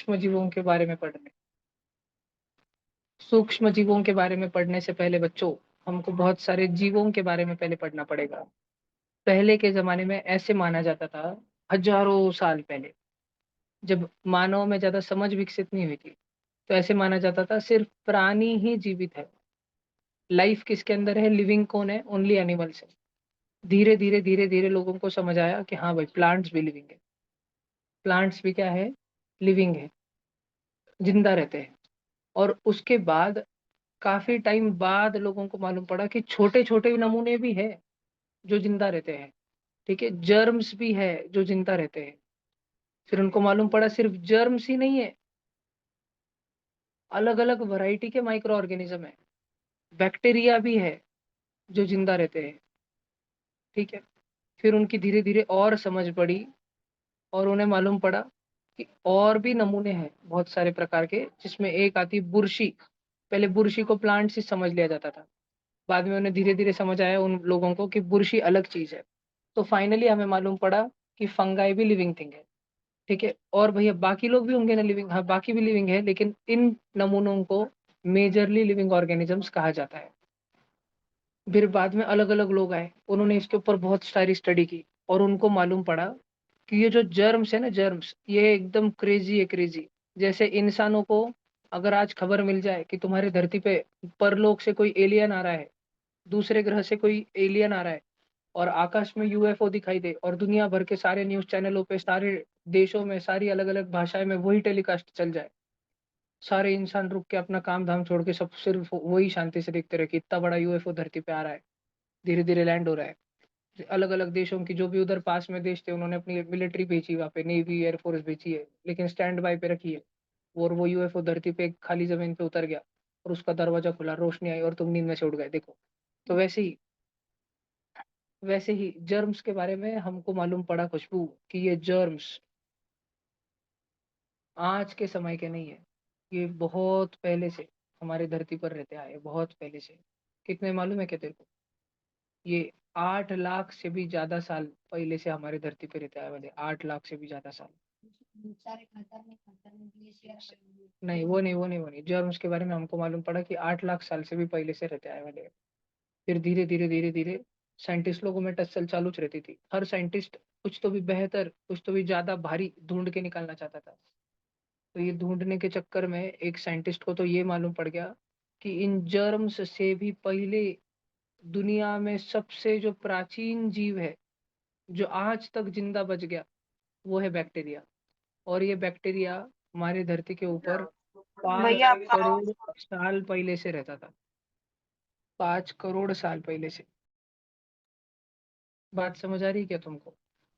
सूक्ष्म जीवों के बारे में पढ़ने। सूक्ष्म जीवों के बारे में पढ़ने से पहले बच्चों, हमको बहुत सारे जीवों के बारे में पहले पढ़ना पड़ेगा। पहले के ज़माने में ऐसे माना जाता था, हज़ारों साल पहले, जब मानव में ज़्यादा समझ विकसित नहीं हुई थी, तो ऐसे माना जाता था सिर्फ़ प्राणी ही जीवित है। लाइफ़ किसके अंदर है, लिविंग कौन है? ओनली एनिमल्स है। धीरे-धीरे, धीरे-धीरे लोगों को समझ आया कि हाँ भाई, प्लांट्स भी लिविंग है। प्लांट्स भी क्या है? लिविंग है, ज़िंदा रहते हैं। और उसके बाद काफ़ी टाइम बाद लोगों को मालूम पड़ा कि छोटे-छोटे नमूने भी हैं, जो ज़िंदा रहते हैं, ठीक है? जर्म्स भी है, जो ज़िंदा रहते हैं। फिर उनको मालूम पड़ा सिर्फ़ जर्म्स ही नहीं है, अलग-अलग वैरायटी के माइक्रो ऑर्गेनिज़्म हैं। बैक्टीरिया भी है, जो ज़िंदा रहते हैं, ठीक है? फिर उनकी धीरे-धीरे और समझ बढ़ी और उन्हें मालूम पड़ा कि और भी नमूने हैं बहुत सारे प्रकार के, जिसमें एक आती है बुर्शी। पहले बुर्शी को प्लांट्स ही समझ लिया जाता था। बाद में उन्हें धीरे-धीरे समझ आया उन लोगों को कि बुर्शी अलग चीज़ है। तो फाइनली हमें मालूम पड़ा कि फंगाई भी लिविंग थिंग है, ठीक है? और भैया बाकी लोग भी होंगे ना लिविंग, हाँ, बाकी भी लिविंग है, लेकिन इन नमूनों को मेजरली लिविंग ऑर्गेनिज़म्स कहा जाता है। फिर बाद में अलग-अलग लोग आए, उन्होंने इसके ऊपर बहुत सारी स्टडी की और उनको मालूम पड़ा कि ये जो जर्म्स है ना जर्म्स, ये एकदम क्रेज़ी है क्रेज़ी। जैसे इंसानों को अगर आज खबर मिल जाए कि तुम्हारे धरती पे परलोक से कोई एलियन आ रहा है, दूसरे ग्रह से कोई एलियन आ रहा है और आकाश में यूएफओ दिखाई दे और दुनिया भर के सारे न्यूज़ चैनलों पे, सारे देशों में, सारी अलग-अलग भाषाएँ में वही टेलीकास्ट चल जाए। सारे इंसान रुक के अपना काम-धाम छोड़ के सब सिर्फ़ वही शांति से देखते रहे कि इतना बड़ा यूएफओ धरती पे आ रहा है, धीरे-धीरे लैंड हो रहा है। अलग-अलग देशों की जो भी उधर पास में देश थे, उन्होंने अपनी मिलिट्री भेजी वहाँ पे, नेवी, एयर फोर्स भेजी है, लेकिन स्टैंड बाय पे रखी है। और वो यूएफओ धरती पे एक खाली ज़मीन पे उतर गया और उसका दरवाज़ा खुला, रोशनी आई और तुम नींद में से उठ गए, देखो। तो वैसे ही जर्म्स के बारे में हमको मालूम पड़ा खुशबू कि ये जर्म्स आज के समय के नहीं है। ये बहुत पहले से हमारे धरती पर रहते आए, बहुत पहले से। कितने मालूम है क्या तेरे को? ये 8 लाख से भी ज़्यादा साल पहले से हमारे धरती पे रहते आए वाले, 8 लाख से भी ज़्यादा साल। नहीं, वो नहीं। जर्म्स के बारे में हमको मालूम पड़ा कि 8 लाख साल से भी पहले से रहते आए वाले हैं। फिर धीरे-धीरे, धीरे-धीरे साइंटिस्ट लोगों में टस्सल चालू रहती थी। हर साइंटिस्ट कुछ तो भी बेहतर, कुछ तो भी ज़्यादा भारी ढूँढ के निकालना चाहता था। तो ये ढूँढने के चक्कर में एक साइंटिस्ट को तो ये मालूम पड़ गया कि इन जर्म्स से भी पहले दुनिया में सबसे जो प्राचीन जीव है, जो आज तक ज़िंदा बच गया, वो है बैक्टीरिया। और ये बैक्टीरिया हमारी धरती के ऊपर 5 भैया आपका करोड़ साल पहले से रहता था। 5 करोड़ साल पहले से। बात समझ आ रही है क्या तुमको?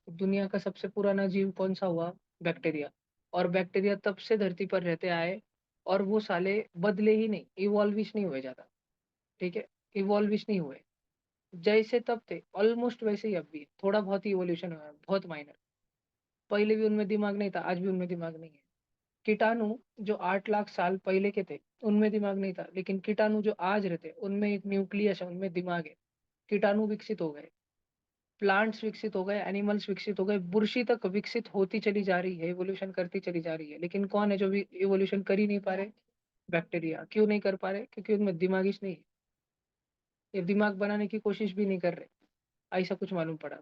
दुनिया का सबसे पुराना जीव कौन-सा हुआ? बैक्टीरिया। और बैक्टीरिया तब से धरती पर रहते आए और वो साले बदले ही नहीं, इवॉल्विश नहीं हुए ज़्यादा, ठीक है? इवॉल्विश नहीं हुए। जैसे तब थे, ऑलमोस्ट वैसे ही अब भी है। थोड़ा बहुत ही इवोल्यूशन हुआ है, बहुत माइनर। पहले भी उनमें दिमाग नहीं था, आज भी उनमें दिमाग नहीं है। कीटाणु जो 8 लाख साल पहले के थे, उनमें दिमाग नहीं था, लेकिन कीटाणु जो आज रहते हैं, उनमें एक न्यूक्लियस है, उनमें दिमाग है। कीटाणु विकसित हो गए, प्लांट्स विकसित हो गए, एनिमल्स विकसित हो गए, बुर्शी तक विकसित होती चली जा रही है, इवोल्यूशन करती चली जा रही है। लेकिन कौन है जो भी इवोल्यूशन कर ही नहीं पा रहे? बैक्टीरिया। क्यों नहीं कर पा रहे? क्योंकि उनमें दिमाग ही नहीं है। ये दिमाग बनाने की कोशिश भी नहीं कर रहे। ऐसा कुछ मालूम पड़ा।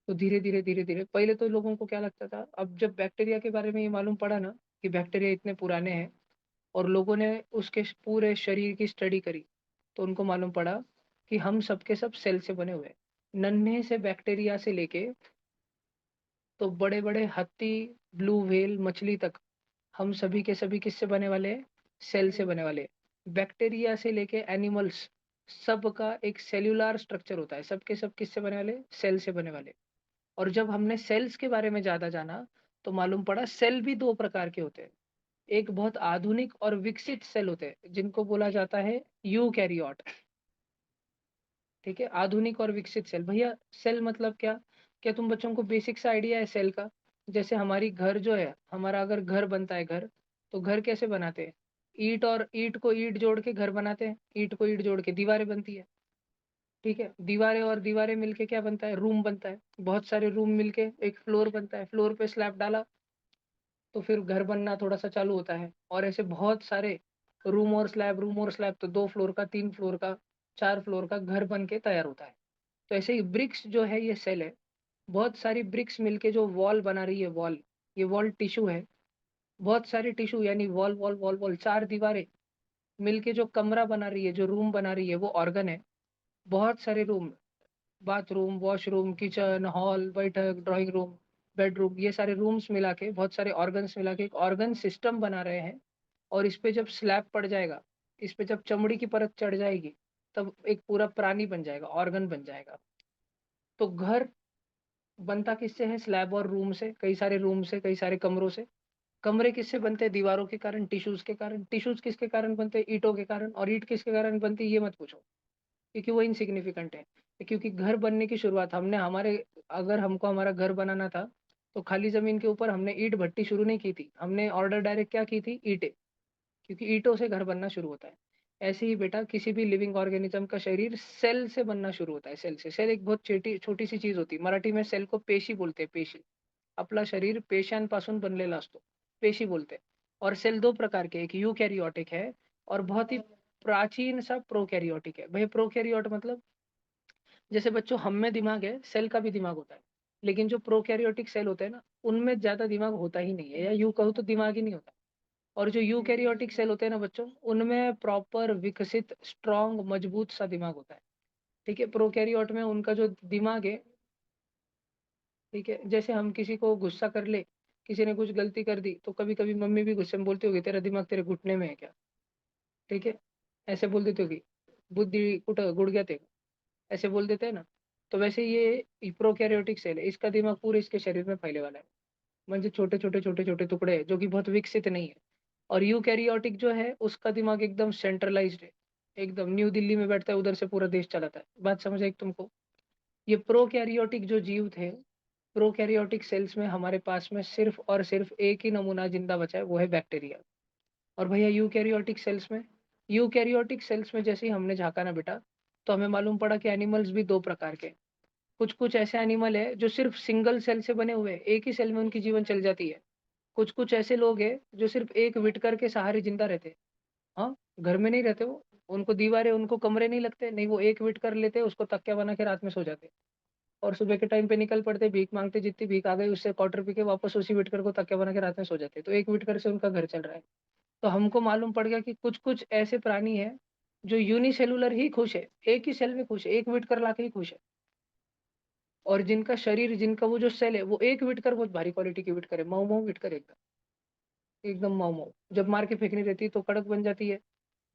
तो धीरे-धीरे, धीरे-धीरे पहले तो लोगों को क्या लगता था, अब जब बैक्टीरिया के बारे में ये मालूम पड़ा ना कि बैक्टीरिया इतने पुराने हैं और लोगों ने उसके पूरे शरीर की स्टडी करी, तो उनको मालूम पड़ा कि हम सब के सब सेल से बने हुए हैं। नन्हे से बैक्टीरिया से लेके तो बड़े-बड़े हाथी, ब्लू व्हेल, मछली तक हम सभी के सभी किससे बने वाले हैं? सेल से बने वाले हैं। बैक्टीरिया से लेके एनिमल्स, सबका एक सेल्युलर स्ट्रक्चर होता है। सब के सब किससे बने वाले? सेल से बने वाले। और जब हमने सेल्स के बारे में ज़्यादा जाना, तो मालूम पड़ा सेल भी 2 प्रकार के होते हैं। एक बहुत आधुनिक और विकसित सेल होते हैं, जिनको बोला जाता है यूकैरियोट, ठीक है? आधुनिक और विकसित सेल। भैया सेल मतलब क्या? क्या तुम बच्चों को बेसिक सा आइडिया है सेल का? जैसे हमारी घर जो है, हमारा अगर घर बनता है घर, तो घर कैसे बनाते हैं? ईंट को ईंट जोड़ के घर बनाते हैं, ईंट को ईंट जोड़ के दीवारें बनती है, ठीक है? दीवारें और दीवारें मिलके क्या बनता है? रूम बनता है। बहुत सारे रूम मिलके एक फ्लोर बनता है, फ्लोर पे स्लैब डाला, तो फिर घर बनना थोड़ा-सा चालू होता है और ऐसे बहुत सारे रूम और स्लैब तो 2 फ्लोर का, 3 फ्लोर का, 4 फ्लोर का घर बन के तैयार होता है। तो ऐसे ही ब्रिक्स जो है ये सेल है। बहुत सारी ब्रिक्स मिलके जो वॉल बना रही है वॉल, ये वॉल टिश्यू है। बहुत सारे टिश्यू यानी वॉल, वॉल, वॉल, वॉल 4 दीवारें मिलके जो कमरा बना रही है, जो रूम बना रही है वो ऑर्गन है। बहुत सारे room, bathroom, washroom, kitchen, hall, बैठक, ड्राइंग रूम, बेडरूम ये सारे रूम्स मिला के बहुत सारे ऑर्गन्स मिला के एक ऑर्गन सिस्टम बना रहे हैं। और इस पे जब स्लैब पड़ जाएगा, इस पे जब चमड़ी की परत चढ़ जाएगी, तब एक पूरा प्राणी बन जाएगा, ऑर्गन बन जाएगा। तो घर बनता किससे है? स्लैब और रूम से, कई सारे रूम से, कई सारे कमरों से। कमरे किससे बनते हैं? दीवारों के कारण, टिश्यूज के कारण। टिश्यूज किसके कारण बनते हैं? ईंटों के कारण। और ईंट किसके कारण बनती है ये मत पूछो, क्योंकि वो इनसिग्निफिकेंट है। क्योंकि घर बनने की शुरुआत हमने हमारे अगर हमको हमारा घर बनाना था, तो खाली ज़मीन के ऊपर हमने ईंट भट्टी शुरू नहीं की थी। हमने ऑर्डर डायरेक्ट क्या की थी? ईंटें, क्योंकि ईंटों से घर बनना शुरू होता है। ऐसे ही बेटा किसी भी लिविंग ऑर्गेनिज़्म का शरीर सेल से बनना शुरू होता है, सेल से। सेल एक बहुत छोटी-सी चीज़ होती है। मराठी में सेल को पेशी बोलते हैं, पेशी। आपला शरीर पेशांपासून बनलेला असतो, पेशी बोलते. और सेल 2 प्रकार के, एक यूकैरियोटिक है और बहुत ही प्राचीन सा प्रोकैरियोटिक है। भई प्रोकैरियोट मतलब जैसे बच्चों हम में दिमाग है, सेल का भी दिमाग होता है। लेकिन जो प्रोकैरियोटिक सेल होते हैं ना, उनमें ज़्यादा दिमाग होता ही नहीं है, या यूँ कहूँ तो दिमाग ही नहीं होता। और जो यूकैरियोटिक सेल होते हैं ना बच्चों, उनमें प्रॉपर विकसित स्ट्रॉन्ग मजबूत सा दिमाग होता है। ठीक है? प्रोकैरियोट में उनका जो दिमाग है, ठीक है? जैसे हम किसी को गुस्सा कर ले, किसी ने कुछ गलती कर दी, तो कभी-कभी मम्मी भी गुस्से में बोलती होगी, "तेरा दिमाग तेरे घुटने में है क्या?" ठीक है? ऐसे बोल देती होगी, "बुद्धि कुठं गुडघ्यात आहे." ऐसे बोल देते हैं ना? तो वैसे ये प्रोकैरियोटिक सेल है, इसका दिमाग पूरे इसके शरीर में फैले वाला है। म्हणजे छोटे-छोटे, छोटे-छोटे टुकड़े हैं, जो कि बहुत विकसित नहीं है। और यूकैरियोटिक जो है, उसका दिमाग एकदम सेंट्रलाइज़्ड है। एकदम न्यू दिल्ली में बैठता है, उधर से पूरा देश चलाता है। बात समझ आई तुमको? ये प्रोकैरियोटिक जो जीव थे, प्रोकैरियोटिक सेल्स में हमारे पास में सिर्फ़ और सिर्फ़ एक ही नमूना ज़िंदा बचा है, वो है बैक्टीरिया। और भैया यूकैरियोटिक सेल्स में जैसे ही हमने झाँका ना बेटा, तो हमें मालूम पड़ा कि एनिमल्स भी 2 प्रकार के हैं। कुछ-कुछ ऐसे एनिमल हैं, जो सिर्फ़ सिंगल सेल से बने हुए हैं, एक ही सेल में उनकी जीवन चल जाती है। कुछ-कुछ ऐसे लोग हैं, जो सिर्फ़ एक विटकर के सहारे ज़िंदा रहते हैं। हाँ, घर में नहीं रहते वो, उनको दीवारें, उनको कमरे नहीं लगते, नहीं वो एक विटकर लेते हैं, उसको तकिया बना के रात में सो जाते हैं। और सुबह के टाइम पे निकल पड़ते, भीख माँगते, जितनी भीख आ गई उससे क्वार्टर पी के वापस उसी विटकर को तकिया बना के रात में सो जाते हैं। तो एक विटकर से उनका घर चल रहा है। तो हमको मालूम पड़ गया कि कुछ-कुछ ऐसे प्राणी हैं, जो यूनिसेल्युलर ही खुश है, एक ही सेल में खुश है, एक विटकर लाके ही खुश है। और जिनका शरीर, जिनका वो जो सेल है, वो एक विटकर बहुत भारी क्वालिटी की विटकर है, मऊ-मऊ विटकर एकदम, एकदम मऊ-मऊ। जब मार के फेंकनी रहती है तो कड़क बन जाती है,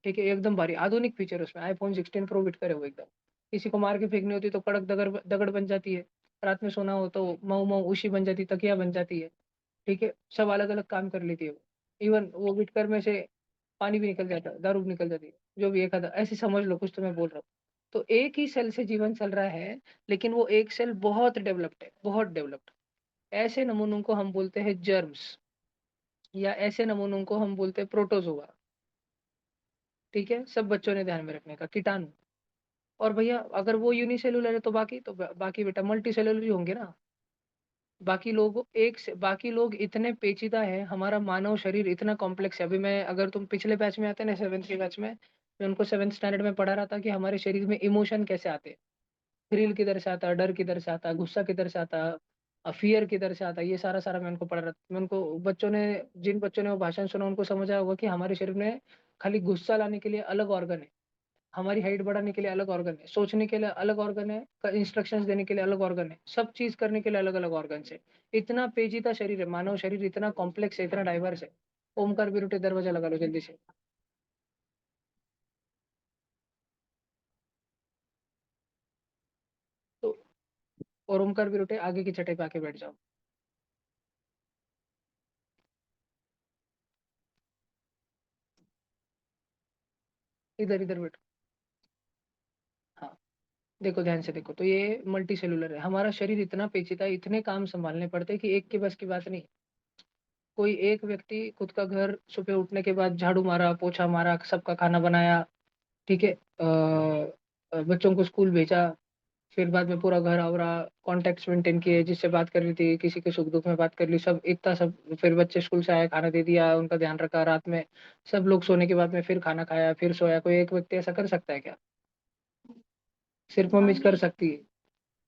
ठीक है? एकदम भारी, आधुनिक फीचर है उसमें, iPhone 16 प्रो विटकर है वो एकदम। किसी को मार के फेंकनी होती है तो कड़क दगड़ दगड़ बन जाती है। रात में सोना हो तो मऊ-मऊ उशी बन जाती है, तकिया बन जाती है, ठीक है? सब अलग-अलग काम कर लेती है वो। इवन वो विटकर में से पानी भी निकल जाता है, दारू भी निकल जाती है, जो भी एक आधा ऐसे समझ लो, कुछ तो मैं बोल रहा हूँ। तो एक ही सेल से जीवन चल रहा है, लेकिन वो एक सेल बहुत डेवलप्ड है, बहुत डेवलप्ड। ऐसे नमूनों को हम बोलते हैं जर्म्स, या ऐसे नमूनों को हम बोलते हैं प्रोटोज़ोआ, ठीक है? सब बच्चों ने ध्यान में रखने का, कीटाणु। और भैया अगर वो यूनिसेल्युलर है तो बाकी तो बाकी बेटा मल्टीसेल्युलर ही होंगे ना। बाकी लोग इतने पेचीदा हैं, हमारा मानव शरीर इतना कॉम्प्लेक्स है। अभी मैं, अगर तुम पिछले बैच में आते ना, 7th के बैच में, मैं उनको 7th स्टैंडर्ड में पढ़ा रहा था कि हमारे शरीर में इमोशन कैसे आते हैं। थ्रिल किधर से आता है, डर किधर से आता है, गुस्सा किधर से आता है, फ़ियर किधर से आता है, ये सारा-सारा मैं उनको पढ़ा रहा था। मैं उनको बच्चों ने जिन बच्चों ने वो भाषण सुना, उनको समझ आया होगा कि हमारे शरीर में खाली गुस्सा लाने के लिए अलग ऑर्गन है, हमारी हाइट बढ़ाने के लिए अलग ऑर्गन है, सोचने के लिए अलग ऑर्गन है, इंस्ट्रक्शंस देने के लिए अलग ऑर्गन है, सब चीज़ करने के लिए अलग-अलग ऑर्गन्स है। इतना पेचीदा शरीर है, मानव शरीर इतना कॉम्प्लेक्स है, इतना डाइवर्स है। ओमकार बिरुटे दरवाजा लगा लो जल्दी से। तो और ओमकार बिरुटे आगे की चटाई पे आके बैठ जाओ। इधर-इधर बैठो। हाँ, देखो ध्यान से देखो, तो ये मल्टी सेल्युलर है। हमारा शरीर इतना पेचीदा है, इतने काम सँभालने पड़ते हैं कि एक के बस की बात नहीं। कोई एक व्यक्ति खुद का घर सुबह उठने के बाद झाड़ू मारा, पोछा मारा, सबका खाना बनाया, ठीक है? बच्चों को स्कूल भेजा, फिर बाद में पूरा घर आवरा, कॉन्टेक्ट मेंटेन किए, जिससे बात कर रही थी किसी के सुख दुख में बात कर ली, सब इतना सब। फिर बच्चे स्कूल से आए, खाना दे दिया, उनका ध्यान रखा, रात में सब लोग सोने के बाद में फिर खाना खाया, फिर सोया। कोई एक व्यक्ति ऐसा कर सकता है क्या? सिर्फ मम्मी कर सकती है,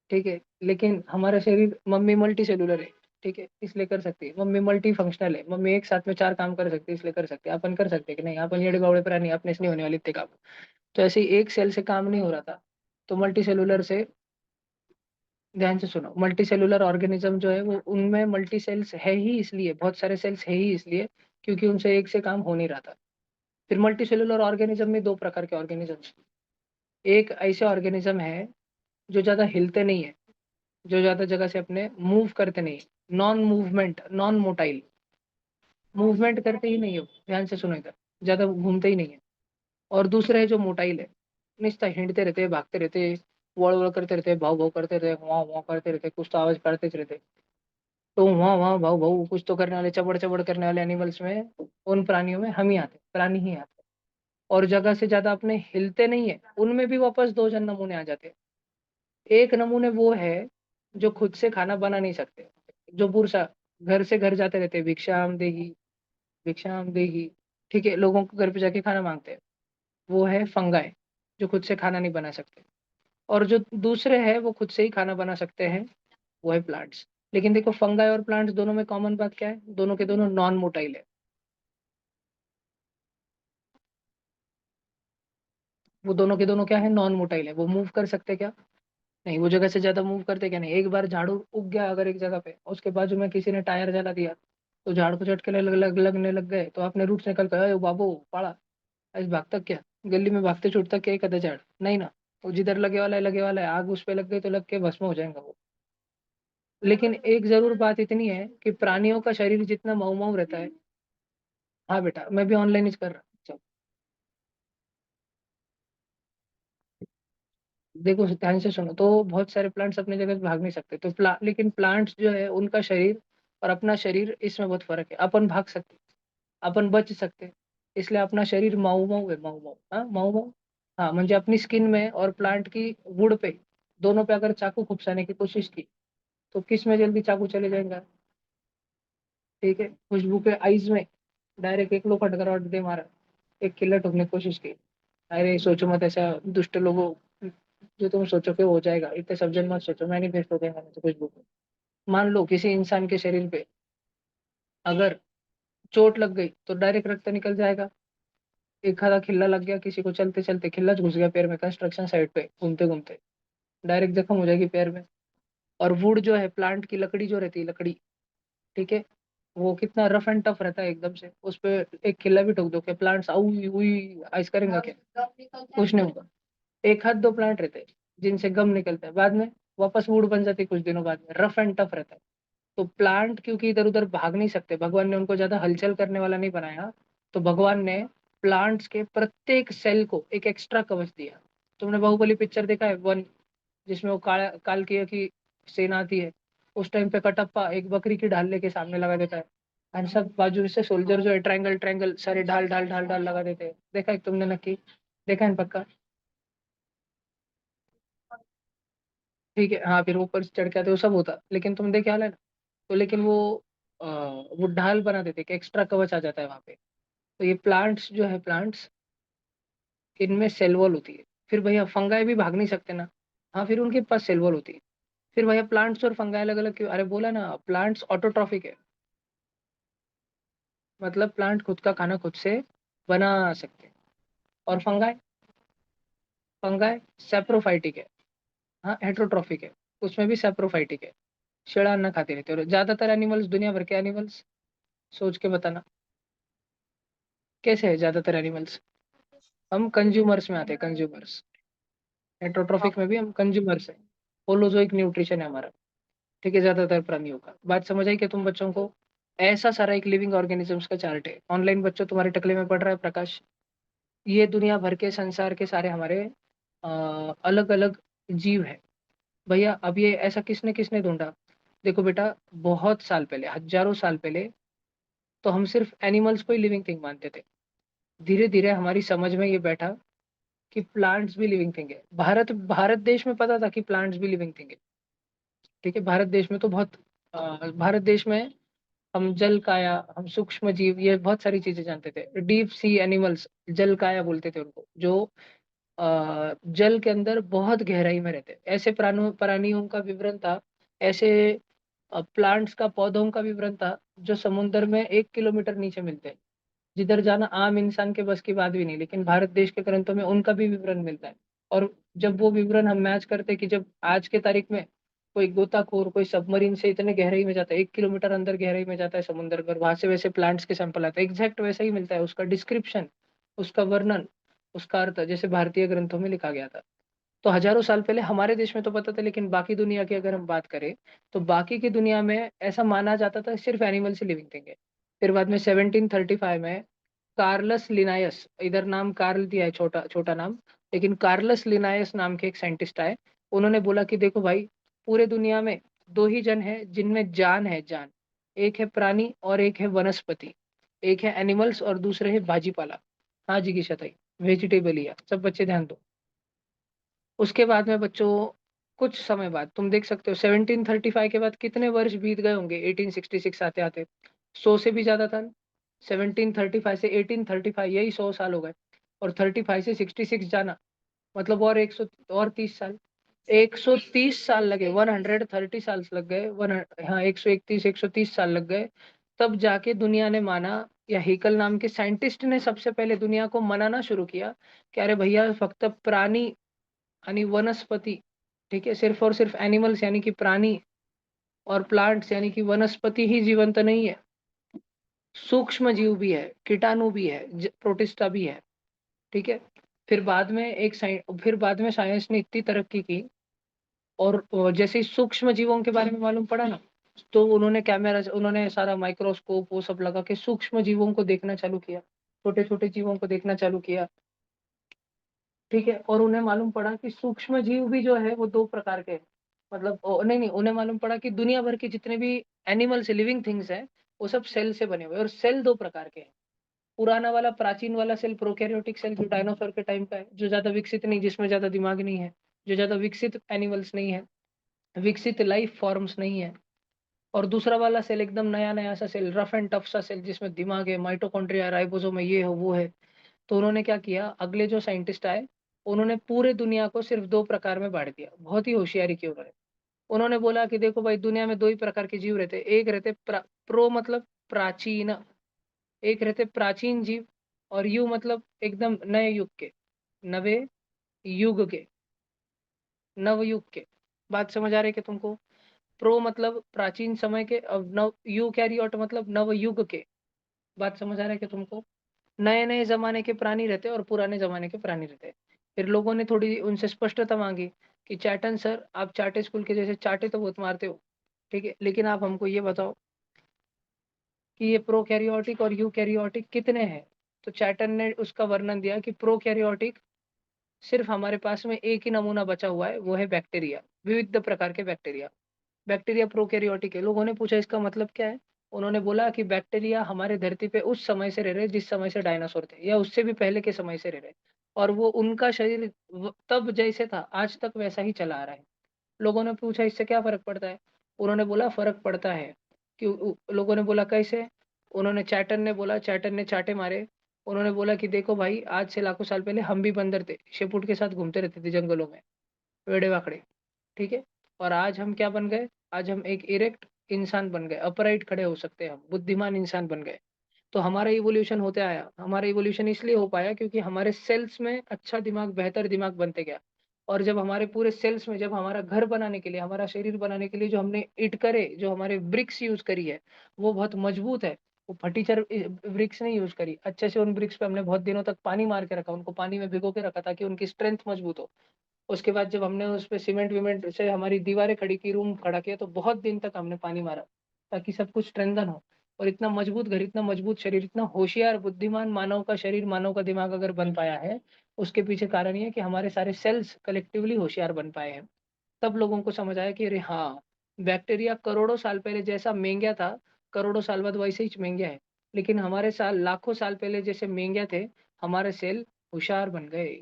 ठीक है। लेकिन हमारा शरीर, मम्मी मल्टी सेलुलर है, ठीक है, इसलिए कर सकती है। मम्मी मल्टी फंक्शनल है, मम्मी एक साथ में चार काम कर सकती है, इसलिए कर सकती है। अपन कर सकते हैं कि नहीं? अपन येड़े बावड़े प्राणी, अपने से नहीं होने वाले इतने काम। तो ऐसे ही एक सेल से काम नहीं हो रहा था, तो मल्टी सेलुलर से, ध्यान से सुनो, मल्टी सेलुलर ऑर्गेनिज्म जो है वो, उनमें मल्टी सेल्स है ही इसलिए, बहुत सारे सेल्स है ही इसलिए, क्योंकि उनसे एक से काम हो नहीं रहा था। फिर मल्टी सेलुलर ऑर्गेनिज्म में दो प्रकार के ऑर्गेनिजम्स। एक ऐसे ऑर्गेनिज्म है जो ज्यादा हिलते नहीं है, जो ज्यादा जगह से अपने मूव करते नहीं, non movement, non motile, movement करते ही नहीं है वो। ध्यान से सुनो इधर, ज्यादा घूमते ही नहीं है। और दूसरा है जो मोटाइल है, निस्ता हिंडते रहते, भागते रहते, वड़ वड़ करते रहते, भाव भाव करते रहते, वहाँ वहाँ करते रहते, कुछ तो आवाज करते रहते। तो वहाँ वहाँ भाव भाव कुछ तो करने वाले, चबड़ चबड़ करने वाले एनिमल्स में, उन प्राणियों में हम ही आते, प्राणी ही आते। और जगह से ज्यादा अपने हिलते नहीं है, उनमें भी वापस दो जन नमूने आ जाते हैं। एक नमूने वो है जो खुद से खाना बना नहीं सकते, जो पुरुषा घर से घर जाते रहते, भिक्षाम देही, भिक्षाम देही, ठीक है, लोगों को घर पे जाके खाना मांगते हैं। वो है फंगाई, जो खुद से खाना नहीं बना सकते। और जो दूसरे हैं वो खुद से ही खाना बना सकते हैं, वो है प्लांट्स। लेकिन देखो, फंगाई और प्लांट्स दोनों में कॉमन बात क्या है? दोनों के दोनों नॉन मोटाइल है। वो दोनों के दोनों क्या है? नॉन मोटाइल है। वो मूव कर सकते क्या? नहीं। वो जगह से ज्यादा मूव करते क्या? नहीं। एक बार झाड़ू उग गया अगर एक जगह पे, उसके बाजू में किसी ने टायर जला दिया, तो झाड़ को झटके लगने लग गए, तो आपने रूट से निकल कर, "अरे बाबू पाड़ा, आज भागता क्या? गली में भागते छूटता क्या एक आधा झाड़? नहीं ना। वो जिधर लगे वाला है लगे वाला है, आग उस पे लग गई तो लग के भस्म हो जाएगा वो। लेकिन एक जरूर बात इतनी है कि प्राणियों का शरीर जितना मऊ मऊ रहता है। हाँ बेटा, मैं भी ऑनलाइन ही कर रहा हूँ। देखो ध्यान से सुनो, तो बहुत सारे प्लांट्स अपनी जगह से भाग नहीं सकते, तो लेकिन प्लांट्स जो है उनका शरीर और अपना शरीर, इसमें बहुत फर्क है। अपन भाग सकते, अपन बच सकते, इसलिए अपना शरीर माऊ माऊ है, माऊ माऊ, हाँ माऊ माऊ। हाँ, म्हणजे अपनी स्किन में और प्लांट की वुड पे, दोनों पे अगर चाकू खुपसाने की कोशिश की, तो किस में जल्दी चाकू चले जाएगा? ठीक है, खुशबू के आइज में डायरेक्ट एक लोग खटखराट दे मारा, एक किल्ला ठोकने की कोशिश की। अरे सोचो मत ऐसा, दुष्ट लोगों, जो तुम सोचोगे हो जाएगा, इतने सब जन मत सोचो, मैनिफेस्ट हो जाएगा नहीं तो कुछ भी। मान लो किसी इंसान के शरीर पे अगर चोट लग गई तो डायरेक्ट रक्त निकल जाएगा। एक आधा खिल्ला लग गया किसी को, चलते चलते खिल्ला घुस गया पैर में, कंस्ट्रक्शन साइट पे घूमते घूमते, डायरेक्ट जख्म हो जाएगी पैर में। और वुड जो है, प्लांट की लकड़ी जो रहती है, लकड़ी, ठीक है, वो कितना रफ एंड टफ रहता है एकदम से, उस पे एक खिल्ला भी ठोक दो, क्या प्लांट्स आउ हुई आइस करेंगे क्या? कुछ नहीं होगा। एक हाथ दो प्लांट रहते हैं जिनसे गम निकलता है, बाद में वापस वुड बन जाती है कुछ दिनों बाद में, रफ एंड टफ रहता है। तो प्लांट क्योंकि इधर उधर भाग नहीं सकते, भगवान ने उनको ज्यादा हलचल करने वाला नहीं बनाया, तो भगवान ने प्लांट्स के प्रत्येक सेल को एक एक्स्ट्रा कवच दिया। तुमने बाहुबली पिक्चर देखा है वन, जिसमें वो काल की सेना आती है, उस टाइम पे कटप्पा एक बकरी की ढाल लेके सामने लगा देता है, और सब बाजू से सोल्जर जो है ट्रायंगल ट्रायंगल सारे ढाल ढाल ढाल ढाल लगा देते हैं। देखा है तुमने? नक्की देखा है पक्का? ठीक है, हाँ, फिर ऊपर से चढ़ के आते वो सब होता, लेकिन तुम देखे हाल है ना। तो लेकिन वो ढाल बना देते कि एक्स्ट्रा कवच आ जाता है वहां पे। तो ये प्लांट्स जो है, प्लांट्स, इनमें सेल वॉल होती है। फिर भैया फंगाई भी भाग नहीं सकते ना, हाँ, फिर उनके पास सेल वॉल होती है। फिर भैया प्लांट्स और फंगाई अलग अलग क्यों? अरे बोला ना, प्लांट्स ऑटोट्रॉफिक है, मतलब प्लांट खुद का खाना खुद से बना सकते हैं। और फंगाई, फंगाई सेप्रोफाइटिक है, हाँ हेट्रोट्रॉफिक है, उसमें भी सेप्रोफाइटिक है, शेड़ा अन्न खाते रहते हैं। और ज्यादातर एनिमल्स, दुनिया भर के एनिमल्स, सोच के बताना कैसे है ज्यादातर एनिमल्स? हम कंज्यूमर्स में आते हैं, कंज्यूमर्स। हेट्रोट्रॉफिक में भी हम कंज्यूमर्स हैं। होलोजोइक न्यूट्रिशन है हमारा, ठीक है, ज्यादातर प्राणियों का। बात समझ आई कि तुम बच्चों को? ऐसा सारा एक लिविंग ऑर्गेनिजम्स का चार्ट है, ऑनलाइन बच्चों तुम्हारे टकले में पड़ रहा है प्रकाश। ये दुनिया भर के संसार के सारे हमारे अलग अलग जीव है। भैया अब ये ऐसा किसने किसने ढूंढा? देखो बेटा, बहुत साल पहले, हजारों साल पहले, तो हम सिर्फ एनिमल्स को ही लिविंग थिंग मानते थे। धीरे धीरे हमारी समझ में ये बैठा कि प्लांट्स भी लिविंग थिंग है। भारत देश में पता था कि प्लांट्स भी लिविंग थिंग है। ठीक है, भारत देश में तो बहुत भारत देश में हम जल काया, हम सूक्ष्म जीव, ये बहुत सारी चीजें जानते थे। डीप सी एनिमल्स, जल काया बोलते थे उनको, जो जल के अंदर बहुत गहराई में रहते हैं। ऐसे प्राणियों का विवरण था, ऐसे प्लांट्स का, पौधों का विवरण था जो समुद्र में 1 किलोमीटर नीचे मिलते हैं, जिधर जाना आम इंसान के बस की बात भी नहीं, लेकिन भारत देश के ग्रंथों में उनका भी विवरण मिलता है। और जब वो विवरण हम मैच करते हैं कि जब आज के तारीख में कोई गोताखोर, कोई सबमरीन से इतने गहराई में जाता है, 1 किलोमीटर अंदर गहराई में जाता है समुद्र पर, वहां से वैसे प्लांट्स के सैंपल आते हैं, एग्जैक्ट वैसा ही मिलता है, उसका डिस्क्रिप्शन, उसका वर्णन, उसका अर्थ जैसे भारतीय ग्रंथों में लिखा गया था। तो हजारों साल पहले हमारे देश में तो पता था, लेकिन बाकी दुनिया की अगर हम बात करें, तो बाकी की दुनिया में ऐसा माना जाता था सिर्फ एनिमल से लिविंग थिंग है। फिर बाद में 1735 में कार्लस लिनायस, इधर नाम कार्ल दिया है, छोटा छोटा नाम, लेकिन कार्लस लिनायस नाम के एक साइंटिस्ट आए। उन्होंने बोला कि देखो भाई, पूरे दुनिया में दो ही जन है जिनमें जान है, जान। एक है प्राणी और एक है वनस्पति। एक है एनिमल्स और दूसरे है भाजीपाला। हाँ जी की शताई, वेजिटेबलिया। सब बच्चे ध्यान दो। उसके बाद में बच्चों, कुछ समय बाद तुम देख सकते हो 1735 के बाद कितने वर्ष बीत गए होंगे 1866 आते आते। 100 से भी ज्यादा था। 1735 से 1835, यही 100 साल हो गए। और 35 से 66 जाना, मतलब और 100 और 30 साल, 130 साल लगे, 130 साल लग गए, वन, हाँ 131 130 साल लग गए। तब जाके दुनिया ने माना, या हेकल नाम के साइंटिस्ट ने सबसे पहले दुनिया को मनाना शुरू किया कि अरे भैया, फक्त प्राणी यानी वनस्पति, ठीक है, सिर्फ और सिर्फ एनिमल्स यानी कि प्राणी, और प्लांट्स यानी कि वनस्पति ही जीवंत नहीं है, सूक्ष्म जीव भी है, कीटाणु भी है, प्रोटिस्टा भी है। ठीक है। फिर बाद में साइंस ने इतनी तरक्की की, और जैसे ही सूक्ष्म जीवों के बारे में मालूम पड़ा ना, तो उन्होंने कैमरा, उन्होंने सारा माइक्रोस्कोप वो सब लगा के सूक्ष्म जीवों को देखना चालू किया, छोटे छोटे जीवों को देखना चालू किया। ठीक है। और उन्हें मालूम पड़ा कि सूक्ष्म जीव भी जो है वो दो प्रकार के हैं। मतलब नहीं नहीं, उन्हें मालूम पड़ा कि दुनिया भर के जितने भी एनिमल्स, लिविंग थिंग्स हैं, वो सब सेल से बने हुए हैं, और सेल दो प्रकार के हैं। पुराना वाला, प्राचीन वाला सेल, प्रोकैरियोटिक सेल, जो डायनासोर के टाइम का है, जो ज्यादा विकसित नहीं, जिसमें ज्यादा दिमाग नहीं है, जो ज्यादा विकसित एनिमल्स नहीं है, विकसित लाइफ फॉर्म्स नहीं है। और दूसरा वाला सेल एकदम नया नया सा सेल, रफ एंड टफ सा सेल, जिसमें दिमाग है, माइटोकॉन्ड्रिया, राइबोसोम है, ये हो वो है। तो उन्होंने क्या किया, अगले जो साइंटिस्ट आए, उन्होंने पूरे दुनिया को सिर्फ दो प्रकार में बांट दिया। बहुत ही होशियारी की उन्होंने। उन्होंने बोला कि देखो भाई, दुनिया में दो ही प्रकार के जीव रहते हैं। एक रहते प्रो मतलब प्राचीन, एक रहते प्राचीन जीव, और यू मतलब एकदम नए युग के, नवे युग के, नव युग के। बात समझ आ रही है कि तुमको? प्रो मतलब प्राचीन समय के, और नव यू कैरियोट मतलब नव युग के। बात समझ आ रहा है कि तुमको? नए नए जमाने के प्राणी रहते हैं और पुराने जमाने के प्राणी रहते हैं। फिर लोगों ने थोड़ी उनसे स्पष्टता मांगी कि चैटन सर, आप चाटे स्कूल के जैसे चाटे तो बहुत मारते हो, ठीक है, लेकिन आप हमको ये बताओ कि ये प्रोकैरियोटिक और यूकैरियोटिक कितने हैं। तो चैटन ने उसका वर्णन दिया कि प्रोकैरियोटिक, सिर्फ हमारे पास में एक ही नमूना बचा हुआ है, वो है बैक्टीरिया, विविध प्रकार के बैक्टीरिया। बैक्टीरिया प्रोकैरियोटिक है। लोगों ने पूछा इसका मतलब क्या है। उन्होंने बोला कि बैक्टीरिया हमारे धरती पे उस समय से रह रहे जिस समय से डायनासोर थे, या उससे भी पहले के समय से रह रहे, और वो उनका शरीर तब जैसे था आज तक वैसा ही चला आ रहा है। लोगों ने पूछा इससे क्या फर्क पड़ता है। उन्होंने बोला फर्क पड़ता है कि लोगों ने बोला कैसे। उन्होंने, चैटन ने बोला, चैटन ने चाटे मारे। उन्होंने बोला कि देखो भाई, आज से लाखों साल पहले हम भी बंदर थे, शेपूट के साथ घूमते रहते थे जंगलों में, वेड़े वाकड़े, ठीक है। और आज हम क्या बन गए, आज हम एक इरेक्ट इंसान बन गए, अपराइट खड़े हो सकते हैं, हम बुद्धिमान इंसान बन गए। तो हमारा इवोल्यूशन होते आया, हमारा इवोल्यूशन इसलिए हो पाया क्योंकि हमारे सेल्स में अच्छा दिमाग, बेहतर दिमाग बनते गया। और जब हमारे पूरे सेल्स में, जब हमारा घर बनाने के लिए, हमारा शरीर बनाने के लिए जो हमने ईंट करे, जो हमारे ब्रिक्स यूज करी है, वो बहुत मजबूत है। वो फटीचर ब्रिक्स नहीं यूज करी, अच्छे से उन ब्रिक्स पे हमने बहुत दिनों तक पानी मार के रखा, उनको पानी में भिगो के रखा ताकि उनकी स्ट्रेंथ मजबूत हो। उसके बाद जब हमने उस पे सीमेंट विमेंट से हमारी दीवारें खड़ी की, रूम खड़ा किया, तो बहुत दिन तक हमने पानी मारा ताकि सब कुछ स्ट्रेंथन हो। और इतना मजबूत घर, इतना मजबूत शरीर, इतना होशियार बुद्धिमान मानव का शरीर, मानव का दिमाग अगर बन पाया है, उसके पीछे कारण ये है कि हमारे सारे सेल्स कलेक्टिवली होशियार बन पाए हैं। तब लोगों को समझ आया कि अरे हाँ, बैक्टीरिया करोड़ों साल पहले जैसा मेंगया था, करोड़ों साल बाद वैसे ही मेंगया है। लेकिन हमारे साल लाखों साल पहले जैसे मेंगया थे, हमारे सेल होशियार बन गए।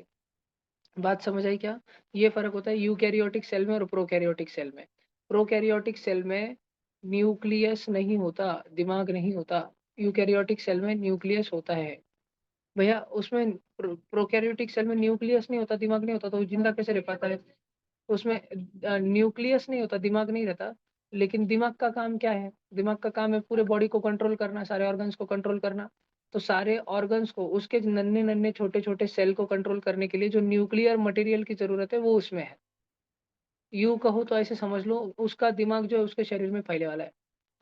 बात समझ आई क्या? ये फ़र्क होता है यूकैरियोटिक सेल में और प्रोकैरियोटिक सेल में। प्रोकैरियोटिक सेल में न्यूक्लियस नहीं होता, दिमाग नहीं होता। यूकैरियोटिक सेल में न्यूक्लियस होता है। भैया उसमें प्रोकैरियोटिक सेल में न्यूक्लियस नहीं होता, दिमाग नहीं होता तो वो ज़िंदा कैसे रह पाता है? उसमें न्यूक्लियस नहीं होता, दिमाग नहीं रहता, लेकिन दिमाग का काम क्या है? दिमाग का काम है पूरे बॉडी को कंट्रोल करना, सारे ऑर्गन्स को कंट्रोल करना। तो सारे ऑर्गन्स को उसके नन्हे-नन्हे, छोटे-छोटे सेल को कंट्रोल करने के लिए जो न्यूक्लियर मटेरियल की ज़रूरत है, वो उसमें है। यूँ कहो तो ऐसे समझ लो उसका दिमाग जो है उसके शरीर में फैले वाला है।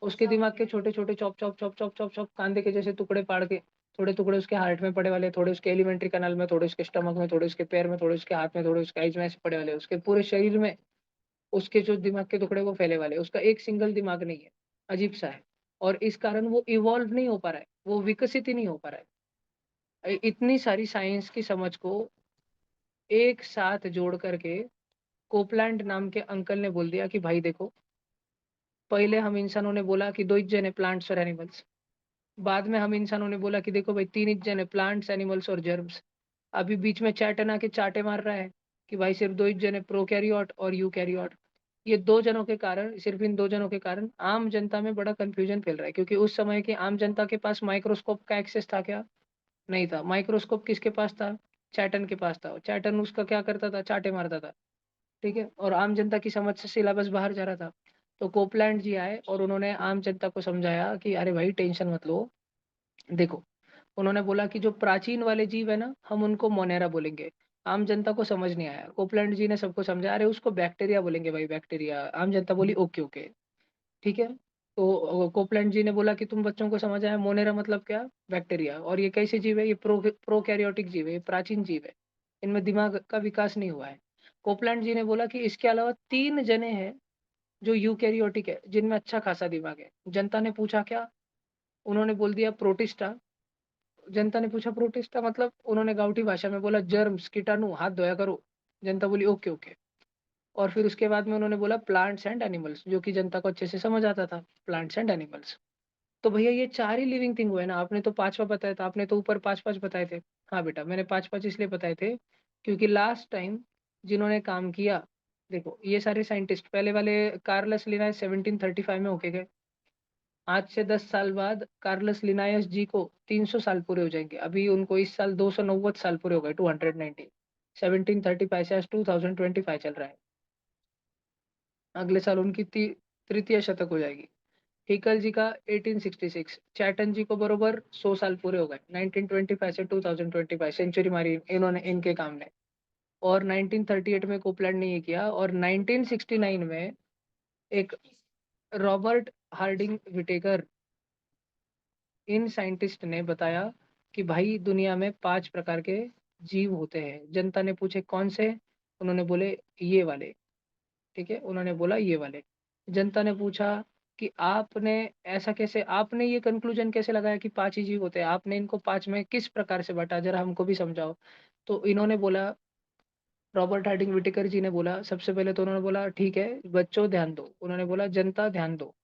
उसके दिमाग के छोटे-छोटे chop, chop, chop, chop, chop, chop कांदे के जैसे टुकड़े पाड़ के, थोड़े टुकड़े उसके हार्ट में पड़े वाले, थोड़े उसके एलिमेंट्री कैनाल में, थोड़े उसके स्टमक में, थोड़े उसके पैर में, थोड़े उसके हाथ में, थोड़े उसके आइज़ में ऐसे पड़े वाले। उसके पूरे शरीर में उसके जो दिमाग के टुकड़े वो फैले वाले हैं, उसका एक सिंगल दिमाग नहीं है, अजीब-सा है और इस कारण वो इवॉल्व नहीं हो पा रहा है, वो विकसित ही नहीं हो पा रहा है। इतनी सारी साइंस की समझ को एक साथ जोड़ कर के कोपलैंड नाम के अंकल ने बोल दिया कि भाई देखो, पहले हम इंसानों ने बोला कि 2 ही जन है प्लांट्स और एनिमल्स। बाद में हम इंसानों ने बोला कि देखो भाई 3 ही जन है प्लांट्स, एनिमल्स और जर्म्स। अभी बीच में चैटन आके चाटे मार रहा है कि भाई सिर्फ 2 ही जन है प्रोकैरियोट और यूकैरियोट। ये 2 जनों के कारण सिर्फ इन 2 जनों के कारण आम जनता में बड़ा कन्फ्यूजन फैल रहा है क्योंकि उस समय की आम जनता के पास माइक्रोस्कोप का एक्सेस था क्या? नहीं था। माइक्रोस्कोप किसके पास था? चैटन के पास था। चैटन उसका क्या करता था? चाटे मारता था। ठीक है? और आम जनता की समझ से सिलेबस बाहर जा रहा था। तो कोपलैंड जी आए और उन्होंने आम जनता को समझाया कि अरे भाई टेंशन मत लो। देखो, उन्होंने बोला कि जो प्राचीन वाले जीव है ना, हम उनको मोनेरा बोलेंगे। आम जनता को समझ नहीं आया। कोपलैंड जी ने सबको समझाया, "अरे उसको बैक्टीरिया बोलेंगे भाई बैक्टीरिया।" आम जनता बोली, "ओके, ओके।" ठीक है? तो कोपलैंड जी ने बोला कि तुम बच्चों को समझ आया मोनेरा मतलब क्या? बैक्टीरिया और ये कैसे जीव है? ये प्रोकैरियोटिक जीव है, ये प्राचीन जीव है। इनमें दिमाग का विकास नहीं हुआ है। कोपलैंड जी ने बोला कि इसके अलावा 3 जने हैं जो यूकैरियोटिक है, जिनमें अच्छा खासा दिमाग है। जनता ने पूछा क्या? उन्होंने बोल दिया प्रोटिस्टा। जनता ने पूछा प्रोटिस्टा मतलब? उन्होंने गाँवठी भाषा में बोला जर्म्स, कीटाणु, हाथ धोया करो। जनता बोली ओके, ओके। और फिर उसके बाद में उन्होंने बोला प्लांट्स एंड एनिमल्स जो कि जनता को अच्छे से समझ आता था, प्लांट्स एंड एनिमल्स। तो भैया ये 4 ही लिविंग थिंग हुए ना, आपने तो 5वाँ बताया था, आपने तो ऊपर 5-5 बताए थे। हाँ बेटा, मैंने 5-5 इसलिए बताए थे क्योंकि लास्ट टाइम जिन्होंने काम किया, देखो ये सारे साइंटिस्ट पहले वाले कार्लस लिनायस 1735 में होके गए। आज से 10 साल बाद कार्लस लिनायस जी को 300 साल पूरे हो जाएँगे। अभी उनको इस साल 290 साल पूरे हो गए, 290 1735 से आज 2025 चल रहा है। अगले साल उनकी तृतीय शतक हो जाएगी। हिकल जी का 1866, चैटन जी को बरोबर 100 साल पूरे हो गए। 1925 से 2025 सेंचुरी मारी इन्होंने इनके काम ने। और 1938 में कोपलैंड ने ये किया और 1969 में एक रॉबर्ट हार्डिंग व्हिटेकर इन साइंटिस्ट ने बताया कि भाई दुनिया में 5 प्रकार के जीव होते हैं। जनता ने पूछे कौन से? उन्होंने बोले ये वाले, ठीक है? उन्होंने बोला ये वाले। जनता ने पूछा कि आपने ऐसा कैसे आपने ये कन्क्लूज़न कैसे लगाया कि 5 ही जीव होते हैं? आपने इनको 5 में किस प्रकार से बाँटा? ज़रा हमको भी समझाओ। तो इन्होंने बोला रॉबर्ट हार्डिंग व्हिटेकर जी ने बोला सबसे पहले तो उन्होंने बोला ठीक है, बच्चों ध्यान दो। उन्होंने बोला जनता ध्यान दो।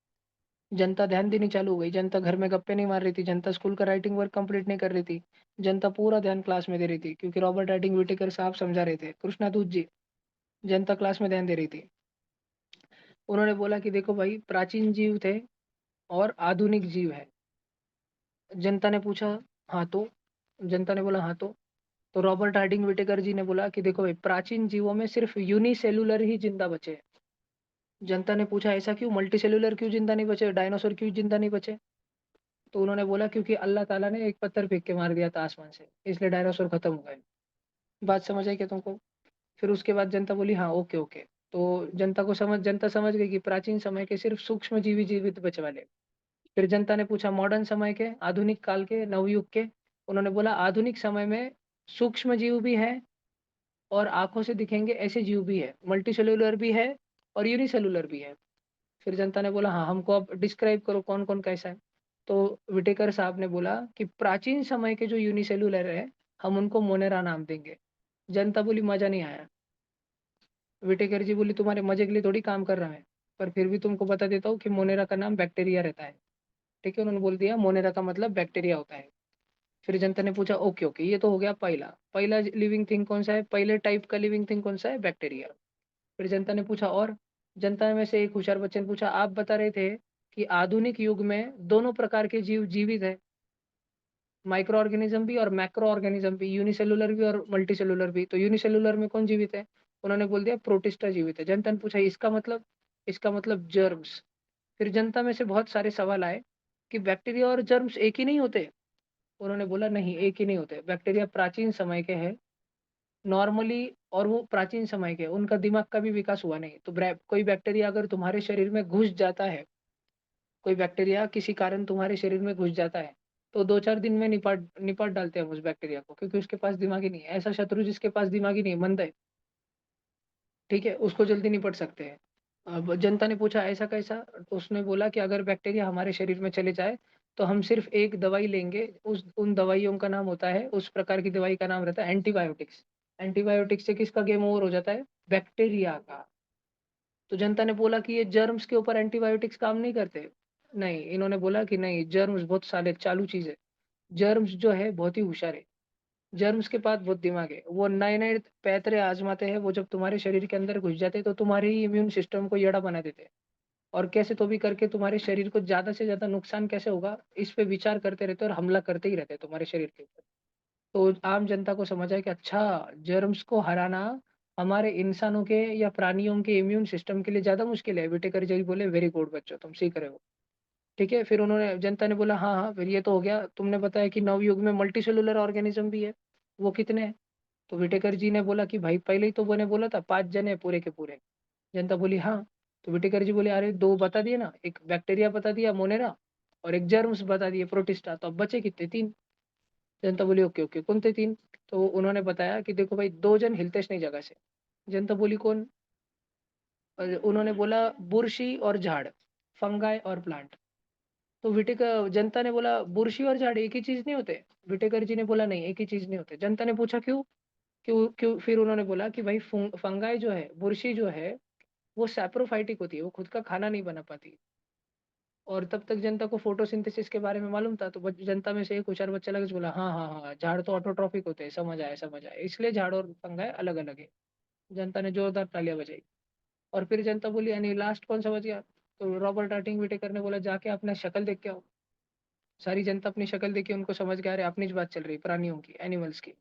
जनता ध्यान देनी चालू हो गई। जनता घर में गप्पे नहीं मार रही थी, जनता स्कूल का राइटिंग वर्क कंप्लीट नहीं कर रही थी। जनता पूरा ध्यान क्लास में दे रही थी क्योंकि रॉबर्ट हार्डिंग व्हिटेकर साहब समझा रहे थे। कृष्णातुज जी, जनता क्लास में ध्यान दे रही थी। उन्होंने बोला कि देखो भाई प्राचीन जीव थे और आधुनिक जीव है। जनता ने पूछा हाँ तो? जनता ने बोला हाँ तो रॉबर्ट हार्डिंग व्हिटेकर जी ने बोला कि देखो भाई प्राचीन जीवों में सिर्फ यूनिसेल्युलर ही जिंदा बचे हैं। जनता ने पूछा ऐसा क्यों? मल्टीसेल्युलर क्यों जिंदा नहीं बचे? डायनासोर क्यों जिंदा नहीं बचे? तो उन्होंने बोला क्योंकि अल्लाह ताला ने एक पत्थर फेंक के मार दिया था आसमान से, इसलिए डायनासोर खत्म हो गए। बात समझ आई क्या तुमको? फिर उसके बाद जनता बोली हाँ, ओके, ओके। तो जनता समझ गई कि प्राचीन समय के सिर्फ सूक्ष्मजीवी जीवित बचे वाले। फिर जनता ने पूछा मॉडर्न समय के, आधुनिक काल के, नवयुग के? उन्होंने बोला आधुनिक समय में सूक्ष्मजीव भी हैं और आँखों से दिखेंगे ऐसे जीव भी है, मल्टीसेल्युलर भी है और यूनिसेल्युलर भी है। फिर जनता ने बोला हाँ, हमको अब डिस्क्राइब करो कौन-कौन कैसा है? तो विटेकर साहब ने बोला कि प्राचीन समय के जो यूनिसेल्युलर है, हम उनको मोनेरा नाम देंगे। जनता बोली मज़ा नहीं आया। विटेकर जी बोली तुम्हारे मज़े के लिए थोड़ी काम कर रहा है, पर फिर भी तुमको बता देता हूँ कि मोनेरा का नाम बैक्टीरिया रहता है। ठीक है? उन्होंने बोल दिया मोनेरा का मतलब बैक्टीरिया होता है। फिर जनता ने पूछा ओके ओके, ये तो हो गया पहला पहला लिविंग थिंग कौन सा है, पहले टाइप का लिविंग थिंग कौन सा है, बैक्टीरिया। फिर जनता ने पूछा और जनता में से एक होशियार बच्चे ने पूछा आप बता रहे थे कि आधुनिक युग में दोनों प्रकार के जीव जीवित है, माइक्रो ऑर्गेनिज्म भी और मैक्रो ऑर्गेनिज्म भी, यूनिसेलुलर भी और मल्टी सेलुलर भी। तो यूनिसेलुलर में कौन जीवित है? उन्होंने बोल दिया प्रोटिस्टा जीवित है। जनता ने पूछा इसका मतलब? इसका मतलब जर्म्स। फिर जनता में से बहुत सारे सवाल आए कि बैक्टीरिया और जर्म्स एक ही नहीं होते। उन्होंने बोला नहीं, एक ही नहीं होते। बैक्टीरिया प्राचीन समय के हैं नॉर्मली, और वो प्राचीन समय के, उनका दिमाग का भी विकास हुआ नहीं। तो कोई बैक्टीरिया अगर तुम्हारे शरीर में घुस जाता है, कोई बैक्टीरिया किसी कारण तुम्हारे शरीर में घुस जाता है, तो 2-4 दिन में निपट निपट डालते हैं उस बैक्टीरिया को, क्योंकि उसके पास दिमाग ही नहीं है। ऐसा शत्रु जिसके पास दिमाग ही नहीं है, मंद है, ठीक है, उसको जल्दी निपट सकते हैं। अब जनता ने पूछा ऐसा कैसा? तो उसने बोला कि अगर बैक्टीरिया हमारे शरीर में चले जाए, तो हम सिर्फ एक दवाई लेंगे, उस उन दवाइयों का नाम होता है, उस प्रकार की दवाई का नाम रहता है एंटीबायोटिक्स। एंटीबायोटिक्स से किसका गेम ओवर हो जाता है? बैक्टीरिया का। तो जनता ने बोला कि ये जर्म्स के ऊपर एंटीबायोटिक्स काम नहीं करते। नहीं, इन्होंने बोला कि नहीं, जर्म्स बहुत साले चालू चीज है। जर्म्स जो है बहुत ही होशियार है। जर्म्स के पास बहुत दिमाग है। वो नए नए पैतरे आजमाते हैं। वो जब तुम्हारे शरीर के अंदर घुस जाते हैं तो तुम्हारे ही इम्यून सिस्टम को येड़ा बना देते हैं, और कैसे तो भी करके तुम्हारे शरीर को ज्यादा से ज्यादा नुकसान कैसे होगा, इस पे विचार करते रहते हैं और हमला करते ही रहते हैं तुम्हारे शरीर के ऊपर। तो आम जनता को समझ आया कि अच्छा, जर्म्स को हराना हमारे इंसानों के या प्राणियों के इम्यून सिस्टम के लिए ज्यादा मुश्किल है। विटेकर जी बोले वेरी गुड बच्चों, तुम सीख रहे हो। ठीक है, फिर उन्होंने जनता ने बोला हाँ हाँ, फिर ये तो हो गया, तुमने बताया कि नवयुग में मल्टी सेलुलर ऑर्गेनिज्म भी है, वो कितने हैं? तो विटेकर जी ने बोला कि भाई पहले ही तो मैंने बोला था 5 जने हैं पूरे के पूरे। जनता बोली हाँ। तो विटेकर जी बोले अरे दो बता दिए ना, एक बैक्टीरिया बता दिया मोनेरा, और एक जर्म्स बता दिए प्रोटिस्टा, तो अब बचे कितने? 3। जनता बोली ओके ओके, कौन थे 3? तो उन्होंने बताया कि देखो भाई, 2 जन हिलते नहीं जगह से। जनता बोली कौन? और उन्होंने बोला बुरशी और झाड़, फंगाई और प्लांट। तो विटेकर जनता ने बोला बुरशी और झाड़ एक ही चीज नहीं होते? विटेकर जी ने बोला नहीं, एक ही चीज नहीं होते। जनता ने पूछा क्यों? क्यों क्यों? फिर उन्होंने बोला कि भाई फंगाई जो है, बुरशी जो है, वो सैप्रोफाइटिक होती है, वो खुद का खाना नहीं बना पाती। और तब तक जनता को फोटोसिंथेसिस के बारे में मालूम था। तो जनता में से एक होशियार बच्चा लगा बोला हाँ हाँ हाँ, झाड़ तो ऑटोट्रॉफिक होते हैं, समझ आया समझ आया, इसलिए झाड़ और फंगाई अलग अलग है। जनता ने जोरदार तालियां बजाई। और फिर जनता बोली यानी लास्ट कौन समझ गया? तो रॉबर्ट हार्टिंग विटेकर ने बोला जाके अपना शक्ल देख के आओ। सारी जनता अपनी शक्ल देखी, उनको समझ गया अरे अपनी ज बात चल रही, प्राणियों की, एनिमल्स की।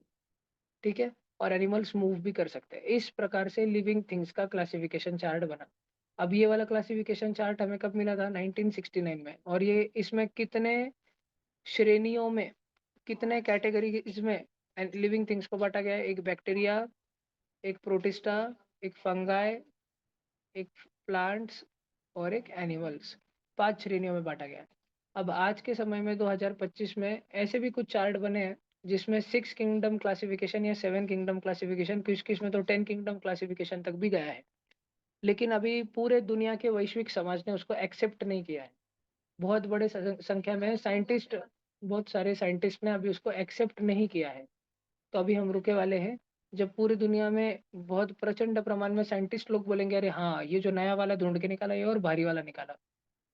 ठीक है, और एनिमल्स मूव भी कर सकते हैं। इस प्रकार से लिविंग थिंग्स का क्लासिफिकेशन चार्ट बना। अब ये वाला क्लासिफिकेशन चार्ट हमें कब मिला था? 1969 में। और ये इसमें कितने श्रेणियों में, कितने कैटेगरी इसमें लिविंग थिंग्स को बांटा गया है? एक बैक्टीरिया, एक प्रोटिस्टा, एक फंगाई, एक प्लांट्स और एक एनिमल्स। 5 श्रेणियों में बांटा गया है। अब आज के समय में 2025 में ऐसे भी कुछ चार्ट बने हैं जिसमें 6 किंगडम क्लासिफिकेशन या 7 किंगडम क्लासिफिकेशन, किस किस में तो 10 किंगडम क्लासिफिकेशन तक भी गया है। लेकिन अभी पूरे दुनिया के वैश्विक समाज ने उसको एक्सेप्ट नहीं किया है। बहुत बड़े संख्या में साइंटिस्ट, बहुत सारे साइंटिस्ट ने अभी उसको एक्सेप्ट नहीं किया है। तो अभी हम रुके वाले हैं, जब पूरी दुनिया में बहुत प्रचंड प्रमाण में साइंटिस्ट लोग बोलेंगे अरे हाँ, ये जो नया वाला ढूंढ के निकाला, ये और भारी वाला निकाला,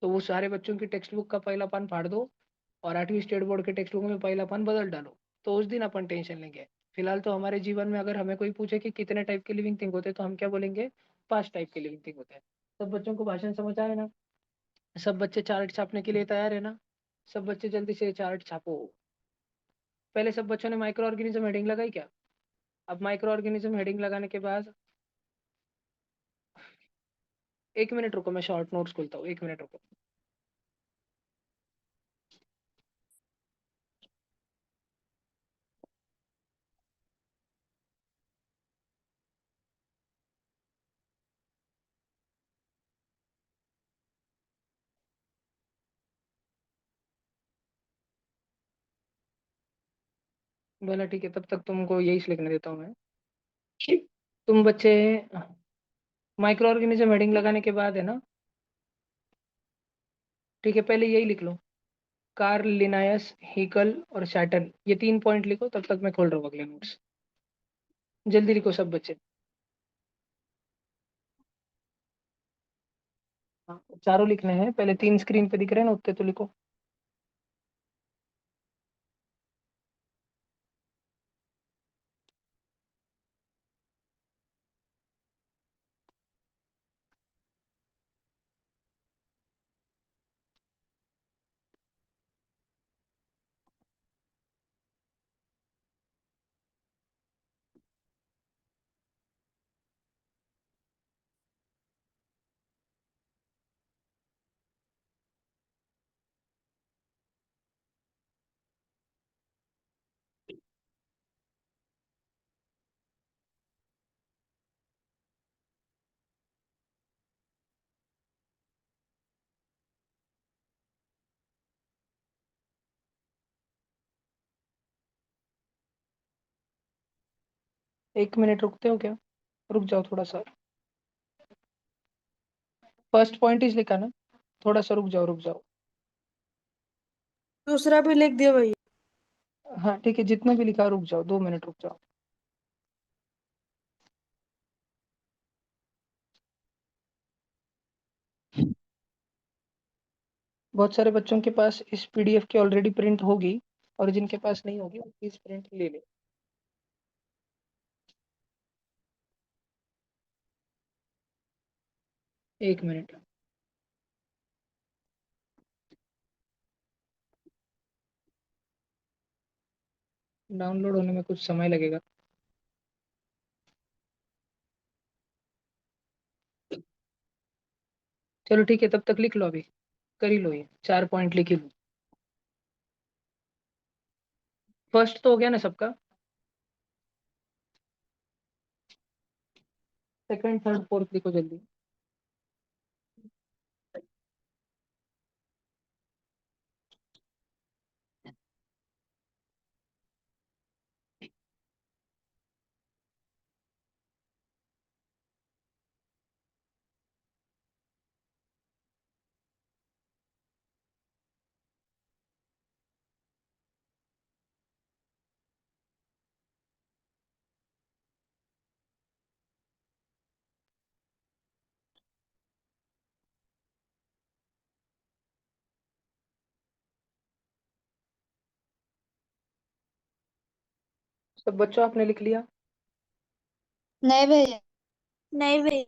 तो वो सारे बच्चों की टेक्स्ट बुक का पहला पान फाड़ दो और 8वीं स्टेट बोर्ड के टेक्स्ट बुक में पहला पान बदल डालो। तो उस दिन अपन टेंशन लेंगे। फिलहाल तो हमारे जीवन में अगर हमें कोई पूछे कि कितने टाइप के लिविंग थिंग होते हैं, तो हम क्या बोलेंगे? 5 टाइप के लिविंग थिंग होते हैं। सब बच्चों को भाषण समझ आए ना? सब बच्चे चार्ट छापने के लिए तैयार है ना? सब बच्चे जल्दी से चार्ट छापो। पहले सब बच्चों ने माइक्रो ऑर्गेनिज्म हेडिंग लगाई क्या? अब माइक्रो ऑर्गेनिज्म हेडिंग लगाने के बाद 1 मिनट रुको, मैं शॉर्ट नोट्स खोलता हूँ, 1 मिनट रुको। बोला ठीक है, तब तक तुमको यही लिखने देता हूँ मैं। तुम बच्चे माइक्रो ऑर्गेनिज्म हेडिंग लगाने के बाद है ना, ठीक है, पहले यही लिख लो, कार्ल लिनायस, हिकल और सैटर्न, ये 3 पॉइंट लिखो, तब तक मैं खोल रहा हूँ अगले नोट्स। जल्दी लिखो सब बच्चे। हाँ, चारों लिखने हैं, पहले 3 स्क्रीन पे दिख रहे हैं ना, उतने तो लिखो। 1 मिनट रुकते हो क्या? रुक जाओ थोड़ा सा। फर्स्ट पॉइंट इज लिखा ना? थोड़ा सा रुक जाओ, रुक जाओ। दूसरा भी लिख दिया भैया। हाँ ठीक है, जितना भी लिखा रुक जाओ, 2 मिनट रुक जाओ। बहुत सारे बच्चों के पास इस पीडीएफ की ऑलरेडी प्रिंट होगी, और जिनके पास नहीं होगी वो प्लीज प्रिंट ले ले। 1 मिनट। डाउनलोड होने में कुछ समय लगेगा। चलो ठीक है, तब तक लिख लो, अभी कर ही लो, ये 4 पॉइंट लिख ही लो। फर्स्ट तो हो गया ना सबका? सेकंड, थर्ड, फोर्थ लिखो जल्दी। सब बच्चों आपने लिख लिया? नहीं भैया। नहीं भैया।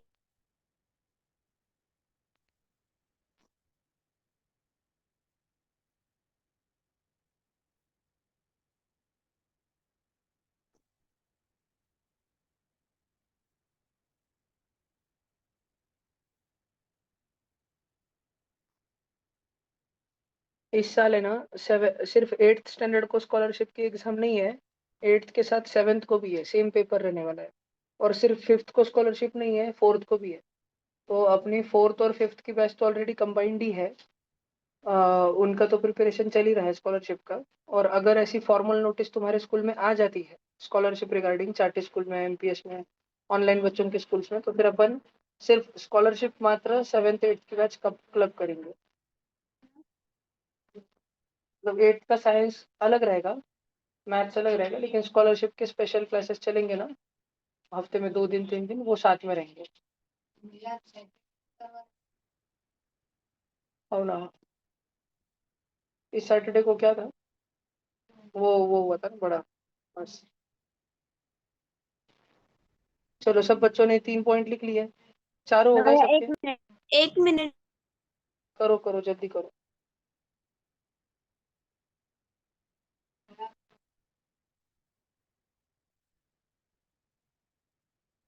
इस साल है ना, सिर्फ 8th स्टैंडर्ड को स्कॉलरशिप की एग्जाम नहीं है, 8th के साथ 7th को भी है, सेम पेपर रहने वाला है। और सिर्फ 5th को स्कॉलरशिप नहीं है, 4th को भी है। तो अपनी 4th और 5th की बैच तो ऑलरेडी कंबाइंड ही है। उनका तो प्रिपरेशन चल ही रहा है स्कॉलरशिप का। और अगर ऐसी फॉर्मल नोटिस तुम्हारे स्कूल में आ जाती है स्कॉलरशिप रिगार्डिंग, चार्टी स्कूल में, एमपीएस में, ऑनलाइन बच्चों के स्कूल्स में, तो फिर अपन सिर्फ स्कॉलरशिप मात्र 7th 8th की बैच कब क्लब करेंगे। मतलब 8th का साइंस अलग रहेगा, मैथ्स अलग रहेगा, लेकिन स्कॉलरशिप के स्पेशल क्लासेस चलेंगे ना, हफ्ते में 2 दिन 3 दिन, वो साथ में रहेंगे। और ना, इस सैटरडे को क्या था? वो हुआ था ना बड़ा। बस। चलो, सब बच्चों ने 3 पॉइंट लिख लिए? चारों हो गए भैया एक सबके? मिनट। एक मिनट। करो करो, जल्दी करो।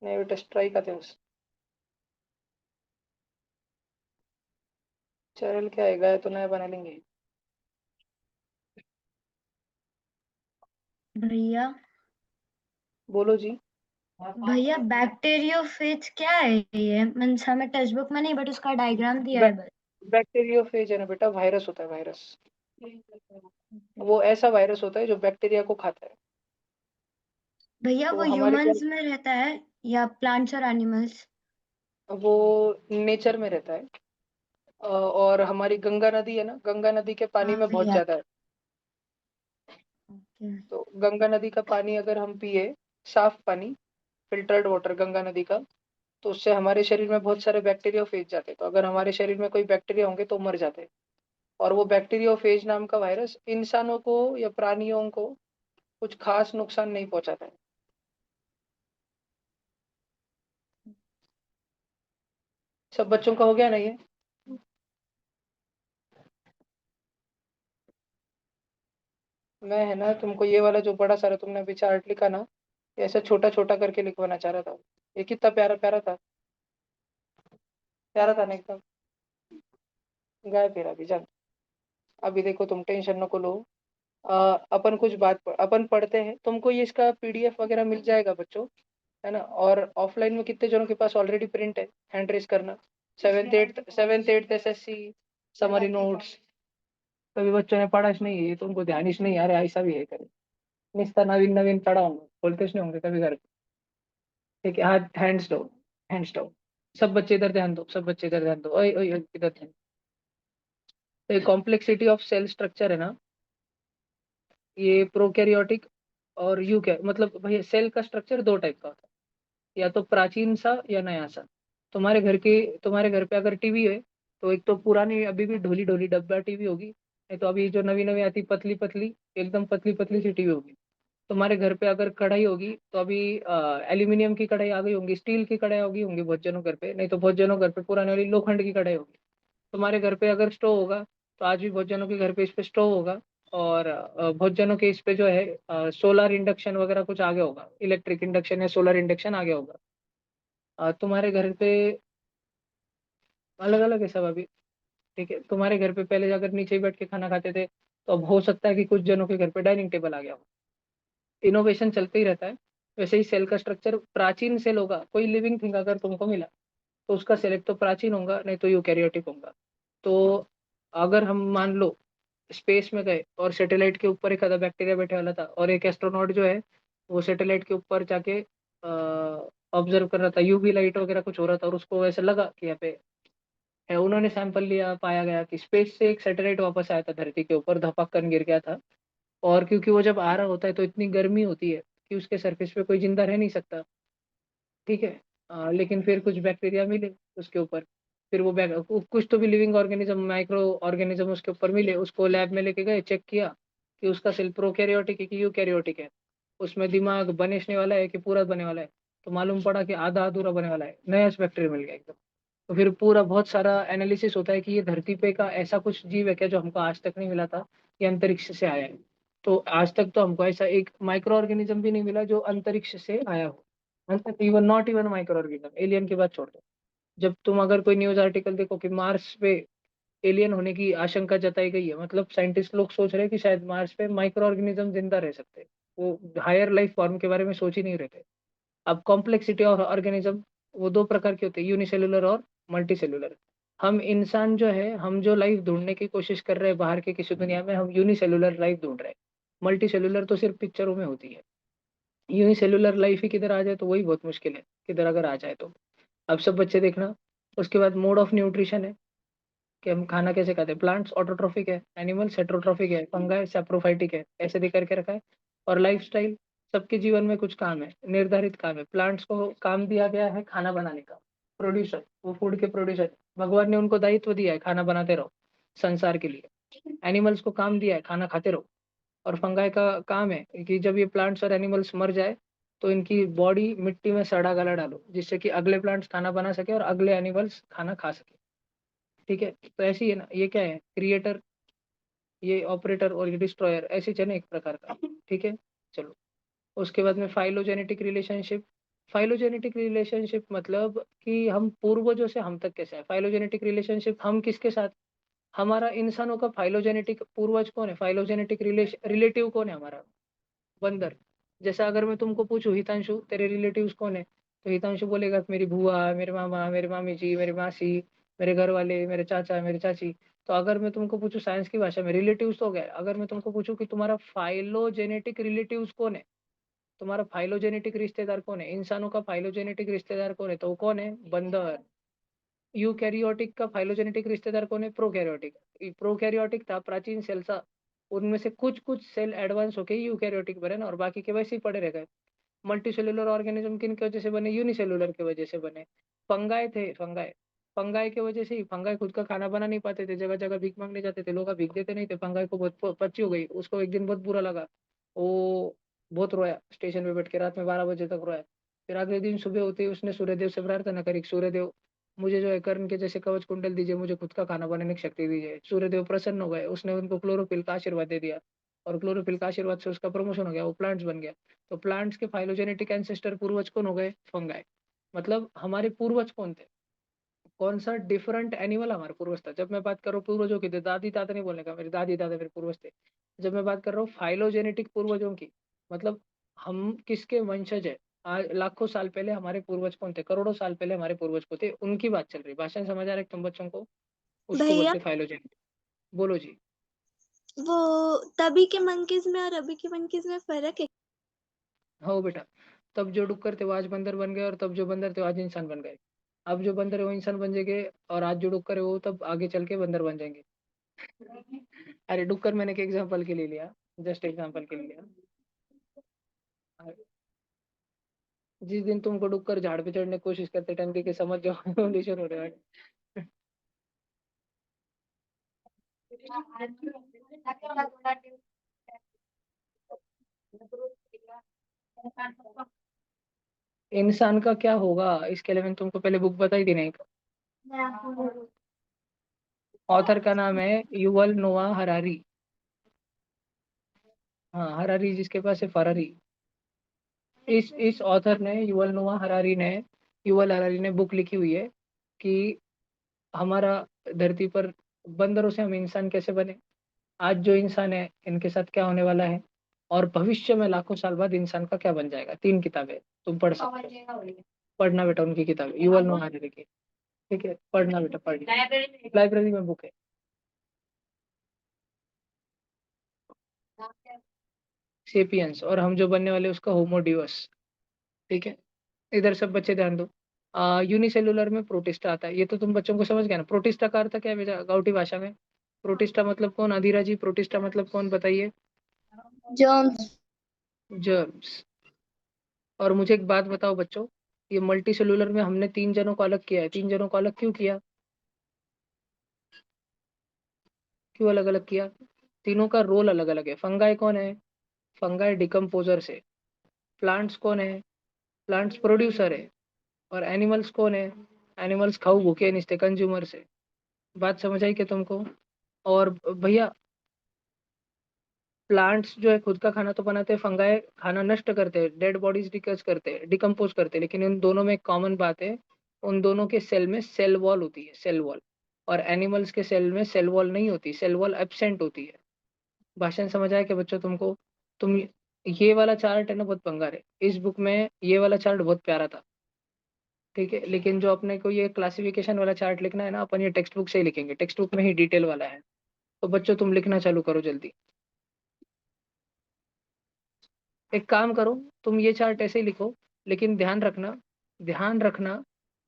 नहीं बेटा, स्ट्राइक आते हैं बस। चैनल क्या है, गया तो नया बना लेंगे। भैया। बोलो जी। भैया बैक्टीरियोफेज क्या है ये? मीन्स हमें टेक्स्ट बुक में नहीं बट उसका डायग्राम दिया बै, है बस। बैक्टीरियोफेज है ना बेटा, वायरस होता है, वायरस। वो ऐसा वायरस होता है जो बैक्टीरिया को खाता है। भैया तो वो हमारी क्या, ह्यूमंस में रहता है या प्लांट्स और एनिमल्स? वो नेचर में रहता है। और हमारी गंगा नदी है ना, गंगा नदी के पानी हाँ में बहुत भैया। ज्यादा है। ओके। तो गंगा नदी का पानी अगर हम पिए, साफ पानी, फिल्टर्ड वाटर गंगा नदी का, तो उससे हमारे शरीर में बहुत सारे बैक्टीरियोफेज जाते हैं। तो अगर हमारे शरीर में कोई बैक्टीरिया होंगे तो मर जाते हैं। और वो बैक्टीरियोफेज नाम का वायरस इंसानों को या प्राणियों को कुछ खास नुकसान नहीं पहुंचाता है। सब बच्चों का हो गया ना ये? मैं है ना, तुमको ये वाला जो बड़ा सारा तुमने अभी चार्ट लिखा ना, ये ऐसा छोटा छोटा करके लिखवाना चाह रहा था। ये कितना प्यारा प्यारा था, प्यारा था ना एकदम। गाय फेरा भी जान। अभी देखो, तुम टेंशन नको लो। अपन कुछ अपन पढ़ते हैं, तुमको ये इसका पीडीएफ वगैरह मिल जाएगा बच्चों, है ना। और ऑफलाइन में कितने जनों के पास ऑलरेडी प्रिंट है? हैंड रेस करना। 7th 8th SSC summary notes. कभी बच्चों ने पढ़ा ही नहीं है ये, तुमको ध्यान ही नहीं, अरे ऐसा भी है करे। निस्ता नवीन नवीन पढ़ा होंगे, बोलते नहीं होंगे कभी घर पे। ठीक है, हाथ हैंड्स डाउन, हैंड्स डाउन। सब बच्चे इधर ध्यान दो, सब बच्चे इधर ध्यान दो। ओए ओए ओए, इधर ध्यान। तो ये कॉम्प्लेक्सिटी ऑफ सेल स्ट्रक्चर है ना, ये प्रोकैरियोटिक और मतलब भैया सेल का स्ट्रक्चर दो टाइप का होता है, या तो प्राचीन सा या नया सा। तुम्हारे घर पे अगर टीवी है, तो एक तो पुरानी अभी भी ढोली ढोली डब्बा टीवी होगी, नहीं तो अभी जो नवी नवी आती पतली पतली, एकदम पतली पतली सी टीवी होगी। तुम्हारे घर पे अगर कढ़ाई होगी, तो अभी एल्यूमिनियम की कढ़ाई आ गई होंगी, स्टील की कढ़ाई होगी होंगी बहुत जनों घर पे, नहीं तो बहुत जनों घर पे पुराने वाली लोखंड की कढ़ाई होगी। तुम्हारे घर पे अगर स्टोव होगा, तो आज भी बहुत जनों के घर पे इस पे स्टोव होगा। और बहुत जनों के इस पे जो है सोलर इंडक्शन वगैरह कुछ आ गया होगा, इलेक्ट्रिक इंडक्शन या सोलर इंडक्शन आ गया होगा। तुम्हारे घर पे अलग अलग है सब अभी। ठीक है, तुम्हारे घर पे पहले अगर नीचे ही बैठ के खाना खाते थे, तो अब हो सकता है कि कुछ जनों के घर पे डाइनिंग टेबल आ गया हो। इनोवेशन चलते ही रहता है। वैसे ही सेल का स्ट्रक्चर प्राचीन सेल होगा, कोई लिविंग थिंग अगर तुमको मिला, तो उसका सेल एक तो प्राचीन होगा, नहीं तो यूकैरियोटिक होगा। तो अगर हम मान लो स्पेस में गए और सैटेलाइट के ऊपर एक आधा बैक्टीरिया बैठे वाला था, और एक एस्ट्रोनॉट जो है वो सैटेलाइट के ऊपर जाके ऑब्जर्व कर रहा था, यूवी लाइट वगैरह कुछ हो रहा था, और उसको ऐसा लगा कि यहाँ पे है। उन्होंने सैंपल लिया, पाया गया कि स्पेस से एक सैटेलाइट वापस आया था धरती के ऊपर, धपक गिर गया था। और क्योंकि वो जब आ रहा होता है तो इतनी गर्मी होती है कि उसके सरफेस पे कोई जिंदा रह नहीं सकता। ठीक है। लेकिन फिर कुछ बैक्टीरिया मिले उसके ऊपर। फिर कुछ तो भी लिविंग ऑर्गेनिज्म, माइक्रो ऑर्गेनिज्म उसके ऊपर मिले, उसको लैब में लेके गए, चेक किया कि उसका सेल प्रोकैरियोटिक है कि यूकैरियोटिक है, उसमें दिमाग बनने वाला है कि पूरा बने वाला है। तो मालूम पड़ा कि आधा अधूरा बने वाला है, नया बैक्टीरिया मिल गया एकदम। तो फिर पूरा बहुत सारा एनालिसिस होता है कि ये धरती पे का ऐसा कुछ जीव है क्या जो हमको आज तक नहीं मिला था, ये अंतरिक्ष से आया है। तो आज तक तो हमको ऐसा एक माइक्रो ऑर्गेनिज्म भी नहीं मिला जो अंतरिक्ष से आया हो। Even not even micro organism, alien की बात छोड़ दो। जब तुम अगर कोई न्यूज आर्टिकल देखो कि मार्स पे एलियन होने की आशंका जताई गई है, मतलब साइंटिस्ट लोग सोच रहे हैं कि शायद मार्स पे माइक्रो ऑर्गेनिज्म जिंदा रह सकते हैं। वो हायर लाइफ फॉर्म के बारे में सोच ही नहीं रहे थे। अब कॉम्प्लेक्सिटी ऑफ ऑर्गेनिज्म वो दो प्रकार के होते हैं, यूनिसेलुलर और मल्टी सेलुलर। हम इंसान जो है, हम जो लाइफ ढूंढने की कोशिश कर रहे हैं बाहर के किसी दुनिया में, हम यूनिसेलुलर लाइफ ढूंढ रहे हैं। मल्टी सेलुलर तो सिर्फ पिक्चरों में होती है। यूनिसेलुलर लाइफ ही किधर आ जाए तो वही बहुत मुश्किल है, किधर अगर आ जाए तो। अब सब बच्चे देखना। उसके बाद मोड ऑफ न्यूट्रिशन है, कि हम खाना कैसे खाते हैं। प्लांट्स ऑटोट्रोफिक है, एनिमल्स हेट्रोट्रोफिक है, फंगाई सैप्रोफाइटिक है, ऐसे भी करके रखा है। और लाइफस्टाइल, सबके जीवन में कुछ काम है, निर्धारित काम है। प्लांट्स को काम दिया गया है खाना बनाने का, प्रोड्यूसर, वो फूड के प्रोड्यूसर। भगवान ने उनको दायित्व दिया है खाना बनाते रहो संसार के लिए। एनिमल्स को काम दिया है खाना खाते रहो। और फंगाई का काम है कि जब ये प्लांट्स और एनिमल्स मर जाए, तो इनकी बॉडी मिट्टी में सड़ा गला डालो, जिससे कि अगले प्लांट्स खाना बना सके और अगले एनिमल्स खाना खा सके। ठीक है, तो ऐसी है ना, ये क्या है, क्रिएटर, ये ऑपरेटर और ये डिस्ट्रॉयर, ऐसी है ना एक प्रकार का। ठीक है, चलो। उसके बाद में फाइलोजेनेटिक रिलेशनशिप। फाइलोजेनेटिक रिलेशनशिप मतलब कि हम पूर्वजों से हम तक कैसे है। फाइलोजेनेटिक रिलेशनशिप हम किसके साथ, हमारा इंसानों का फाइलोजेनेटिक पूर्वज कौन है, फाइलोजेनेटिक रिलेटिव कौन है हमारा, बंदर। जैसा अगर मैं तुमको पूछूं हितांशु तेरे रिलेटिव्स कौन है, तो हितांशु बोलेगा कि मेरी बुआ, मेरे मामा, मेरे मामी जी, मेरी मासी, मेरे घर वाले, मेरे चाचा, मेरी चाची। तो अगर मैं तुमको पूछूं साइंस की भाषा में, रिलेटिव्स तो हो गए। अगर मैं तुमको पूछूं कि तुम्हारा फाइलोजेनेटिक रिलेटिव्स कौन है, तुम्हारा फाइलोजेनेटिक रिश्तेदार कौन है, इंसानों का फाइलोजेनेटिक रिश्तेदार कौन है, तो वो कौन है, बंदर। यूकैरियोटिक का फाइलोजेनेटिक रिश्तेदार कौन है, प्रोकैरियोटिक। प्रोकैरियोटिक था प्राचीन सेल था, उनमें से कुछ कुछ सेल एडवांस होके यूकैरियोटिक बने ना, और बाकी के वैसे ही पड़े रह गए। मल्टी सेलुलर ऑर्गेनिज्म किन की वजह से बने, यूनिसेलुलर की वजह से बने। फंगाई थे, फंगाई, फंगाई की वजह से ही। फंगाई खुद का खाना बना नहीं पाते थे, जगह जगह भीख मांगने जाते थे, लोग भीख देते नहीं थे। फंगाई को बहुत पच्ची हो गई, उसको एक दिन बहुत बुरा लगा। वो बहुत रोया, स्टेशन पे बैठ के रात में 12 बजे तक रोया। फिर अगले दिन सुबह होते ही उसने सूर्यदेव से प्रार्थना करी, सूर्यदेव मुझे जो है कर्ण के जैसे कवच कुंडल दीजिए, मुझे खुद का खाना बनाने की शक्ति दीजिए। सूर्यदेव प्रसन्न हो गए, उसने उनको क्लोरोफिल का आशीर्वाद दे दिया, और क्लोरोफिल का आशीर्वाद से उसका प्रमोशन हो गया, वो प्लांट्स बन गया। तो प्लांट्स के फाइलोजेनेटिक एंसेस्टर पूर्वज कौन हो गए, फंगाई। मतलब हमारे पूर्वज कौन थे, कौन सा डिफरेंट एनिमल हमारे पूर्वज था। जब मैं बात कर रहा हूँ पूर्वजों की, तो दादी दादा नहीं बोलने का, मेरे दादी दादा मेरे पूर्वज थे। जब मैं बात कर रहा हूँ फाइलोजेनेटिक पूर्वजों की, मतलब हम किसके वंशज है। आज लाखों साल पहले हमारे पूर्वज कौन थे, करोड़ों साल पहले हमारे पूर्वज को थे, उनकी बात चल रही। भाषण समझ आ रहा है तुम बच्चों को, उसको भैया बोलते फाइलोजेनेटिक। बोलो जी। वो तभी के मंकीज में और अभी के मंकीज में फर्क है? हाँ बेटा, तब जो डुक्कर थे वो आज बंदर बन गए, और तब जो बंदर थे वो आज इंसान बन गए। अब जो बंदर है वो इंसान बन जाएंगे, और आज जो डुक्कर है वो तब आगे चल के बंदर बन जाएंगे। अरे डुक्कर मैंने एक एग्जांपल के लिए लिया, जस्ट एग्जांपल के लिए लिया। जिस दिन तुमको डुक्कर झाड़ पे चढ़ने की कोशिश करते टंके के, समझ जाओ एवोल्यूशन हो रहा है। इंसान का क्या होगा इसके लिए मैंने तुमको पहले बुक बताई थी नहीं? ऑथर का नाम है युवल नोआ हरारी। हाँ, हरारी जिसके पास है फरारी। इस ऑथर ने, युवल हरारी ने बुक लिखी हुई है कि हमारा धरती पर बंदरों से हम इंसान कैसे बने, आज जो इंसान है इनके साथ क्या होने वाला है, और भविष्य में लाखों साल बाद इंसान का क्या बन जाएगा। 3 किताबें तुम पढ़ सकते हो। पढ़ना बेटा उनकी किताब, युवल नोआ हरारी की। ठीक है, पढ़ना बेटा, पढ़ना। लाइब्रेरी में बुक है। सेपियंस, और हम जो बनने वाले उसका होमोडिवस। ठीक है, इधर सब बच्चे ध्यान दो। यूनिसेलुलर में प्रोटिस्टा आता है, ये तो तुम बच्चों को समझ गए ना। प्रोटिस्टा का अर्थ क्या है बेटा गाउटी भाषा में? प्रोटिस्टा मतलब कौन? अधीरा जी, प्रोटिस्टा मतलब कौन बताइए? जर्म्स। जर्म्स। और मुझे एक बात बताओ बच्चों, ये मल्टी सेलुलर में हमने 3 जनों को अलग किया है। 3 जनों को अलग क्यों किया? क्यों अलग अलग किया? तीनों का रोल अलग अलग है। फंगाई कौन है? फंगाई डिकम्पोजर से। प्लांट्स कौन है? प्लांट्स प्रोड्यूसर है। और एनिमल्स कौन है? एनिमल्स खाऊ भूखे नहीं थे, कंज्यूमर से। बात समझ आई क्या तुमको? और भैया, प्लांट्स जो है खुद का खाना तो बनाते हैं, फंगाई खाना नष्ट करते हैं, डेड बॉडीज डिकस करते हैं, डिकम्पोज करते हैं, लेकिन इन दोनों में एक कॉमन बात है। उन दोनों के सेल में सेल वॉल होती है, सेल वॉल। और एनिमल्स के सेल में सेल वॉल नहीं होती, सेल वॉल एब्सेंट होती है। भाषण समझ आया क्या बच्चों तुमको? तुम, ये वाला चार्ट है ना बहुत भंगार है। इस बुक में ये वाला चार्ट बहुत प्यारा था। ठीक है, लेकिन जो अपने को ये क्लासिफिकेशन वाला चार्ट लिखना है ना, अपन ये टेक्स्ट बुक से ही लिखेंगे, टेक्स्ट बुक में ही डिटेल वाला है। तो बच्चों तुम लिखना चालू करो जल्दी। एक काम करो, तुम ये चार्ट ऐसे ही लिखो, लेकिन ध्यान रखना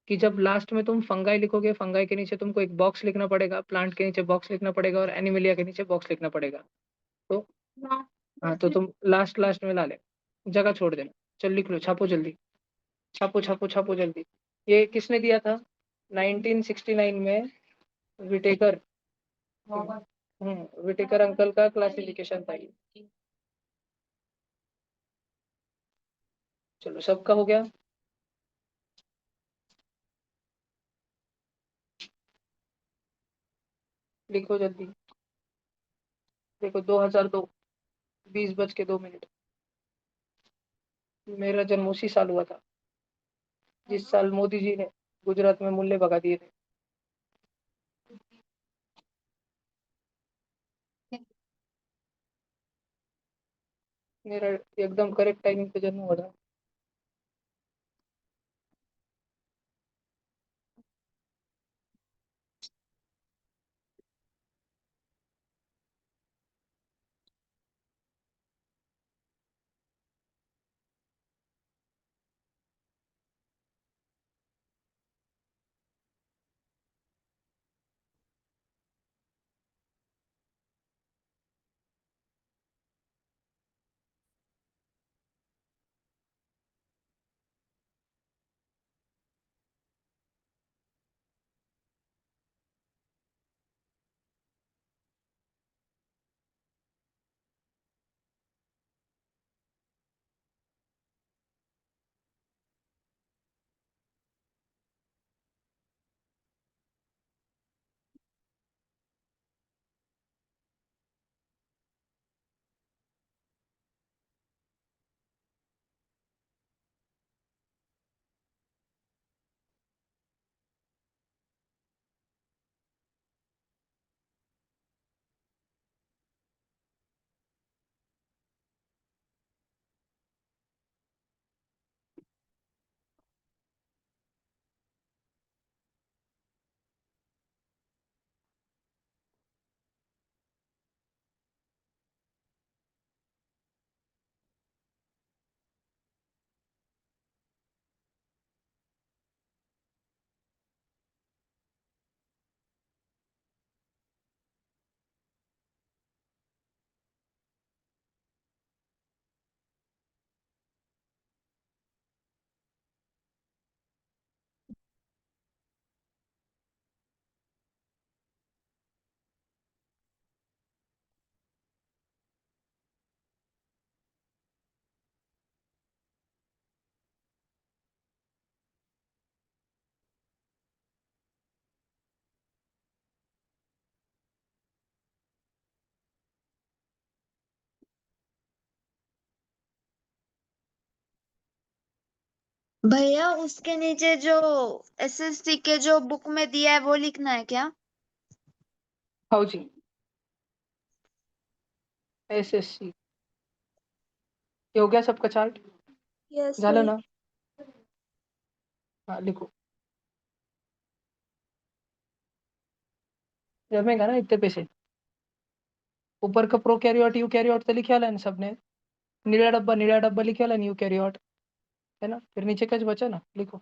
कि जब लास्ट में तुम फंगाई लिखोगे, फंगाई के नीचे तुमको एक बॉक्स लिखना पड़ेगा, प्लांट के नीचे बॉक्स लिखना पड़ेगा, और एनिमलिया के नीचे बॉक्स लिखना पड़ेगा। तो हाँ, तो तुम लास्ट लास्ट में ला ले, जगह छोड़ देना। चल लिख लो, छापो जल्दी। छापो छापो छापो जल्दी। ये किसने दिया था? 1969 में विटेकर। विटेकर अंकल का क्लासिफिकेशन था ये। चलो, सबका हो गया? लिखो जल्दी। देखो, 2002, 20:02। मेरा जन्म उसी साल हुआ था जिस साल मोदी जी ने गुजरात में मूल्य भगा दिए थे। मेरा एकदम करेक्ट टाइमिंग पे जन्म हुआ था। भैया उसके नीचे जो एसएसटी के जो बुक में दिया है वो लिखना है क्या? हाँ जी, SSC। ये हो गया सबका चार्ट? यस झालं भैया। ना? हाँ लिखो। जमेगा ना इतने पैसे? ऊपर का प्रोकैरियोट यूकैरियोट तो लिखे वाला है ना सबने? नीला डब्बा लिखे वाला नहीं यूकैरियोट, है ना? फिर नीचे का जो बचा ना, लिखो।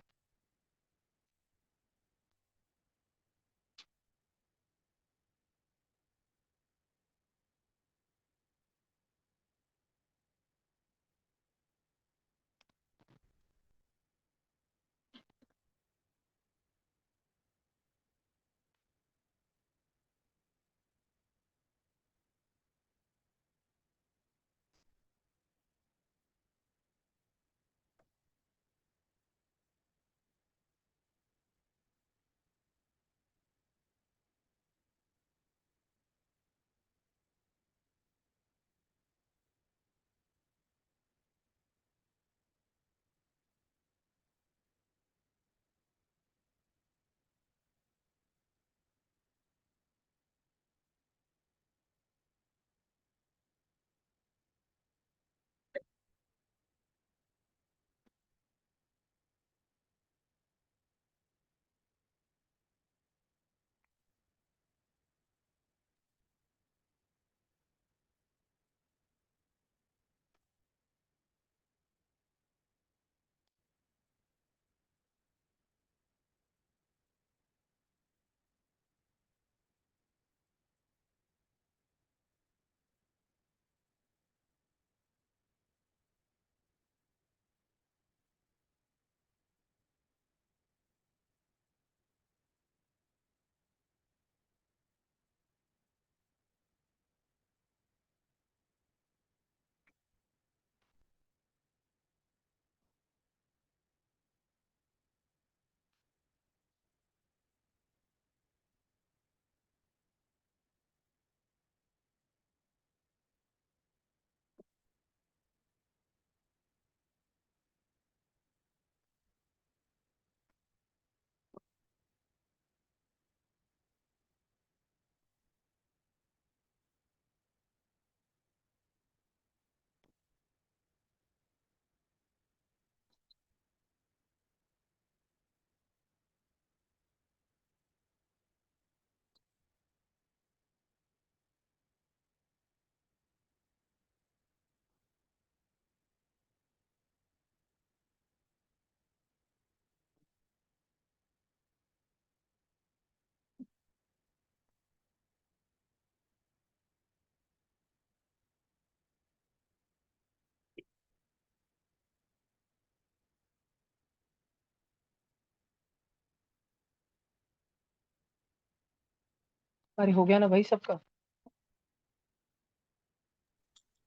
अरे हो गया ना भाई सबका?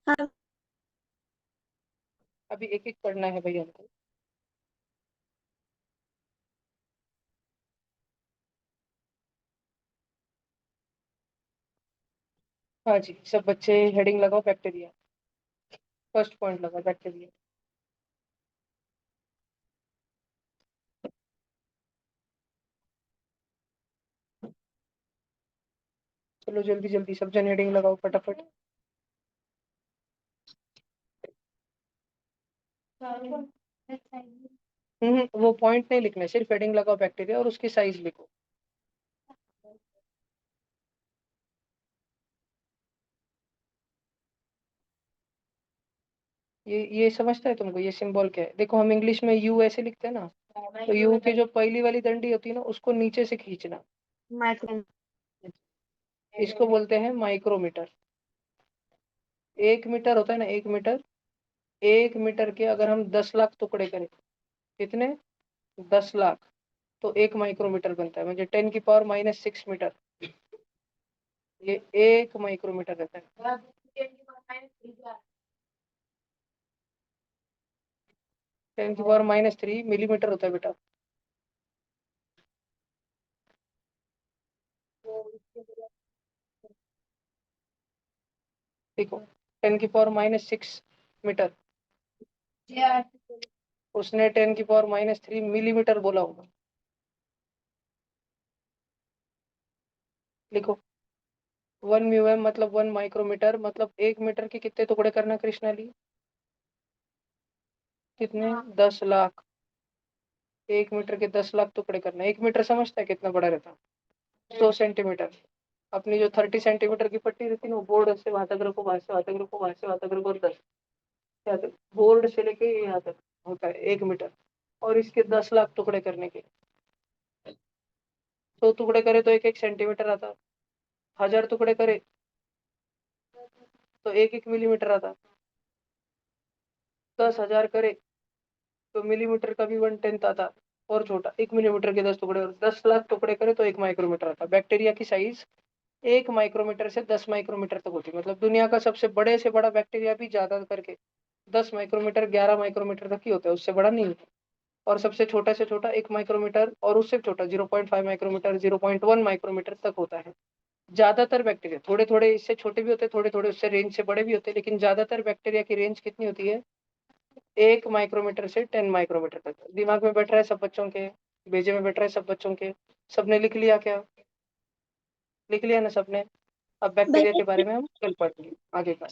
हाँ अभी एक एक पढ़ना है भाई हमको। हाँ जी, सब बच्चे हेडिंग लगाओ बैक्टीरिया। फर्स्ट पॉइंट लगाओ बैक्टीरिया। चलो जल्दी जल्दी सब जन हेडिंग लगाओ फटाफट। वो पॉइंट नहीं लिखना है, सिर्फ हेडिंग लगाओ बैक्टीरिया और उसकी साइज लिखो। ये समझता है तुमको ये सिंबल क्या है? देखो हम इंग्लिश में यू ऐसे लिखते हैं ना, तो यू की जो पहली वाली डंडी होती है ना, उसको नीचे से खींचना। माइक्रो। इसको बोलते हैं माइक्रोमीटर। 1 मीटर होता है ना, 1 मीटर। 1 मीटर के अगर हम 10 लाख टुकड़े करें, कितने? 10 लाख। तो 1 माइक्रोमीटर बनता है, म्हणजे 10⁻⁻6 मीटर। ये 1 माइक्रोमीटर रहता है। 10⁻³ मिलीमीटर होता है बेटा। देखो, 10⁻⁻6 मीटर। उसने 10⁻³ मिलीमीटर बोला होगा। लिखो 1 म्यूएम मतलब 1 माइक्रोमीटर मतलब 1 मीटर के कितने टुकड़े करना कृष्णाली? कितने? 10 लाख। 1 मीटर के 10 लाख टुकड़े करना। 1 मीटर समझता है कितना बड़ा रहता? 100 सेंटीमीटर। अपनी जो 30 सेंटीमीटर की पट्टी रहती है ना, वो बोर्ड से वहां तक रखो, वहां से वहां तक रखो, वहां से वहां तक रखो, और 10 बोर्ड से लेके यहाँ तक होता है 1 मीटर। और इसके 10 लाख टुकड़े करने के 100 टुकड़े करे तो 1 सेंटीमीटर आता। 1000 टुकड़े करे तो 1 मिलीमीटर आता। 10,000 करे तो मिलीमीटर का भी 1/10 आता और छोटा 1 मिलीमीटर के 10 टुकड़े, और 10 लाख टुकड़े करे तो 1 माइक्रोमीटर आता। बैक्टीरिया की साइज 1 माइक्रोमीटर से 10 माइक्रोमीटर तक होती है। मतलब दुनिया का सबसे बड़े से बड़ा बैक्टीरिया भी ज्यादा करके 10 माइक्रोमीटर 11 माइक्रोमीटर तक ही होता है, उससे बड़ा नहीं होता। और सबसे छोटा से छोटा 1 माइक्रोमीटर और उससे छोटा 0.5 माइक्रोमीटर 0.1 माइक्रोमीटर तक होता है। ज्यादातर बैक्टीरिया, थोड़े थोड़े इससे छोटे भी होते हैं, थोड़े थोड़े उससे रेंज से बड़े भी होते हैं, लेकिन ज्यादातर बैक्टीरिया की रेंज कितनी होती है? 1 माइक्रोमीटर से 10 माइक्रोमीटर तक। दिमाग में बैठ रहा है सब बच्चों के? भेजे में बैठ रहा है सब बच्चों के? सबने लिख लिया क्या? लिख लिया ना सबने? अब बैक्टीरिया के बारे में हम कल पढ़ेंगे आगे का।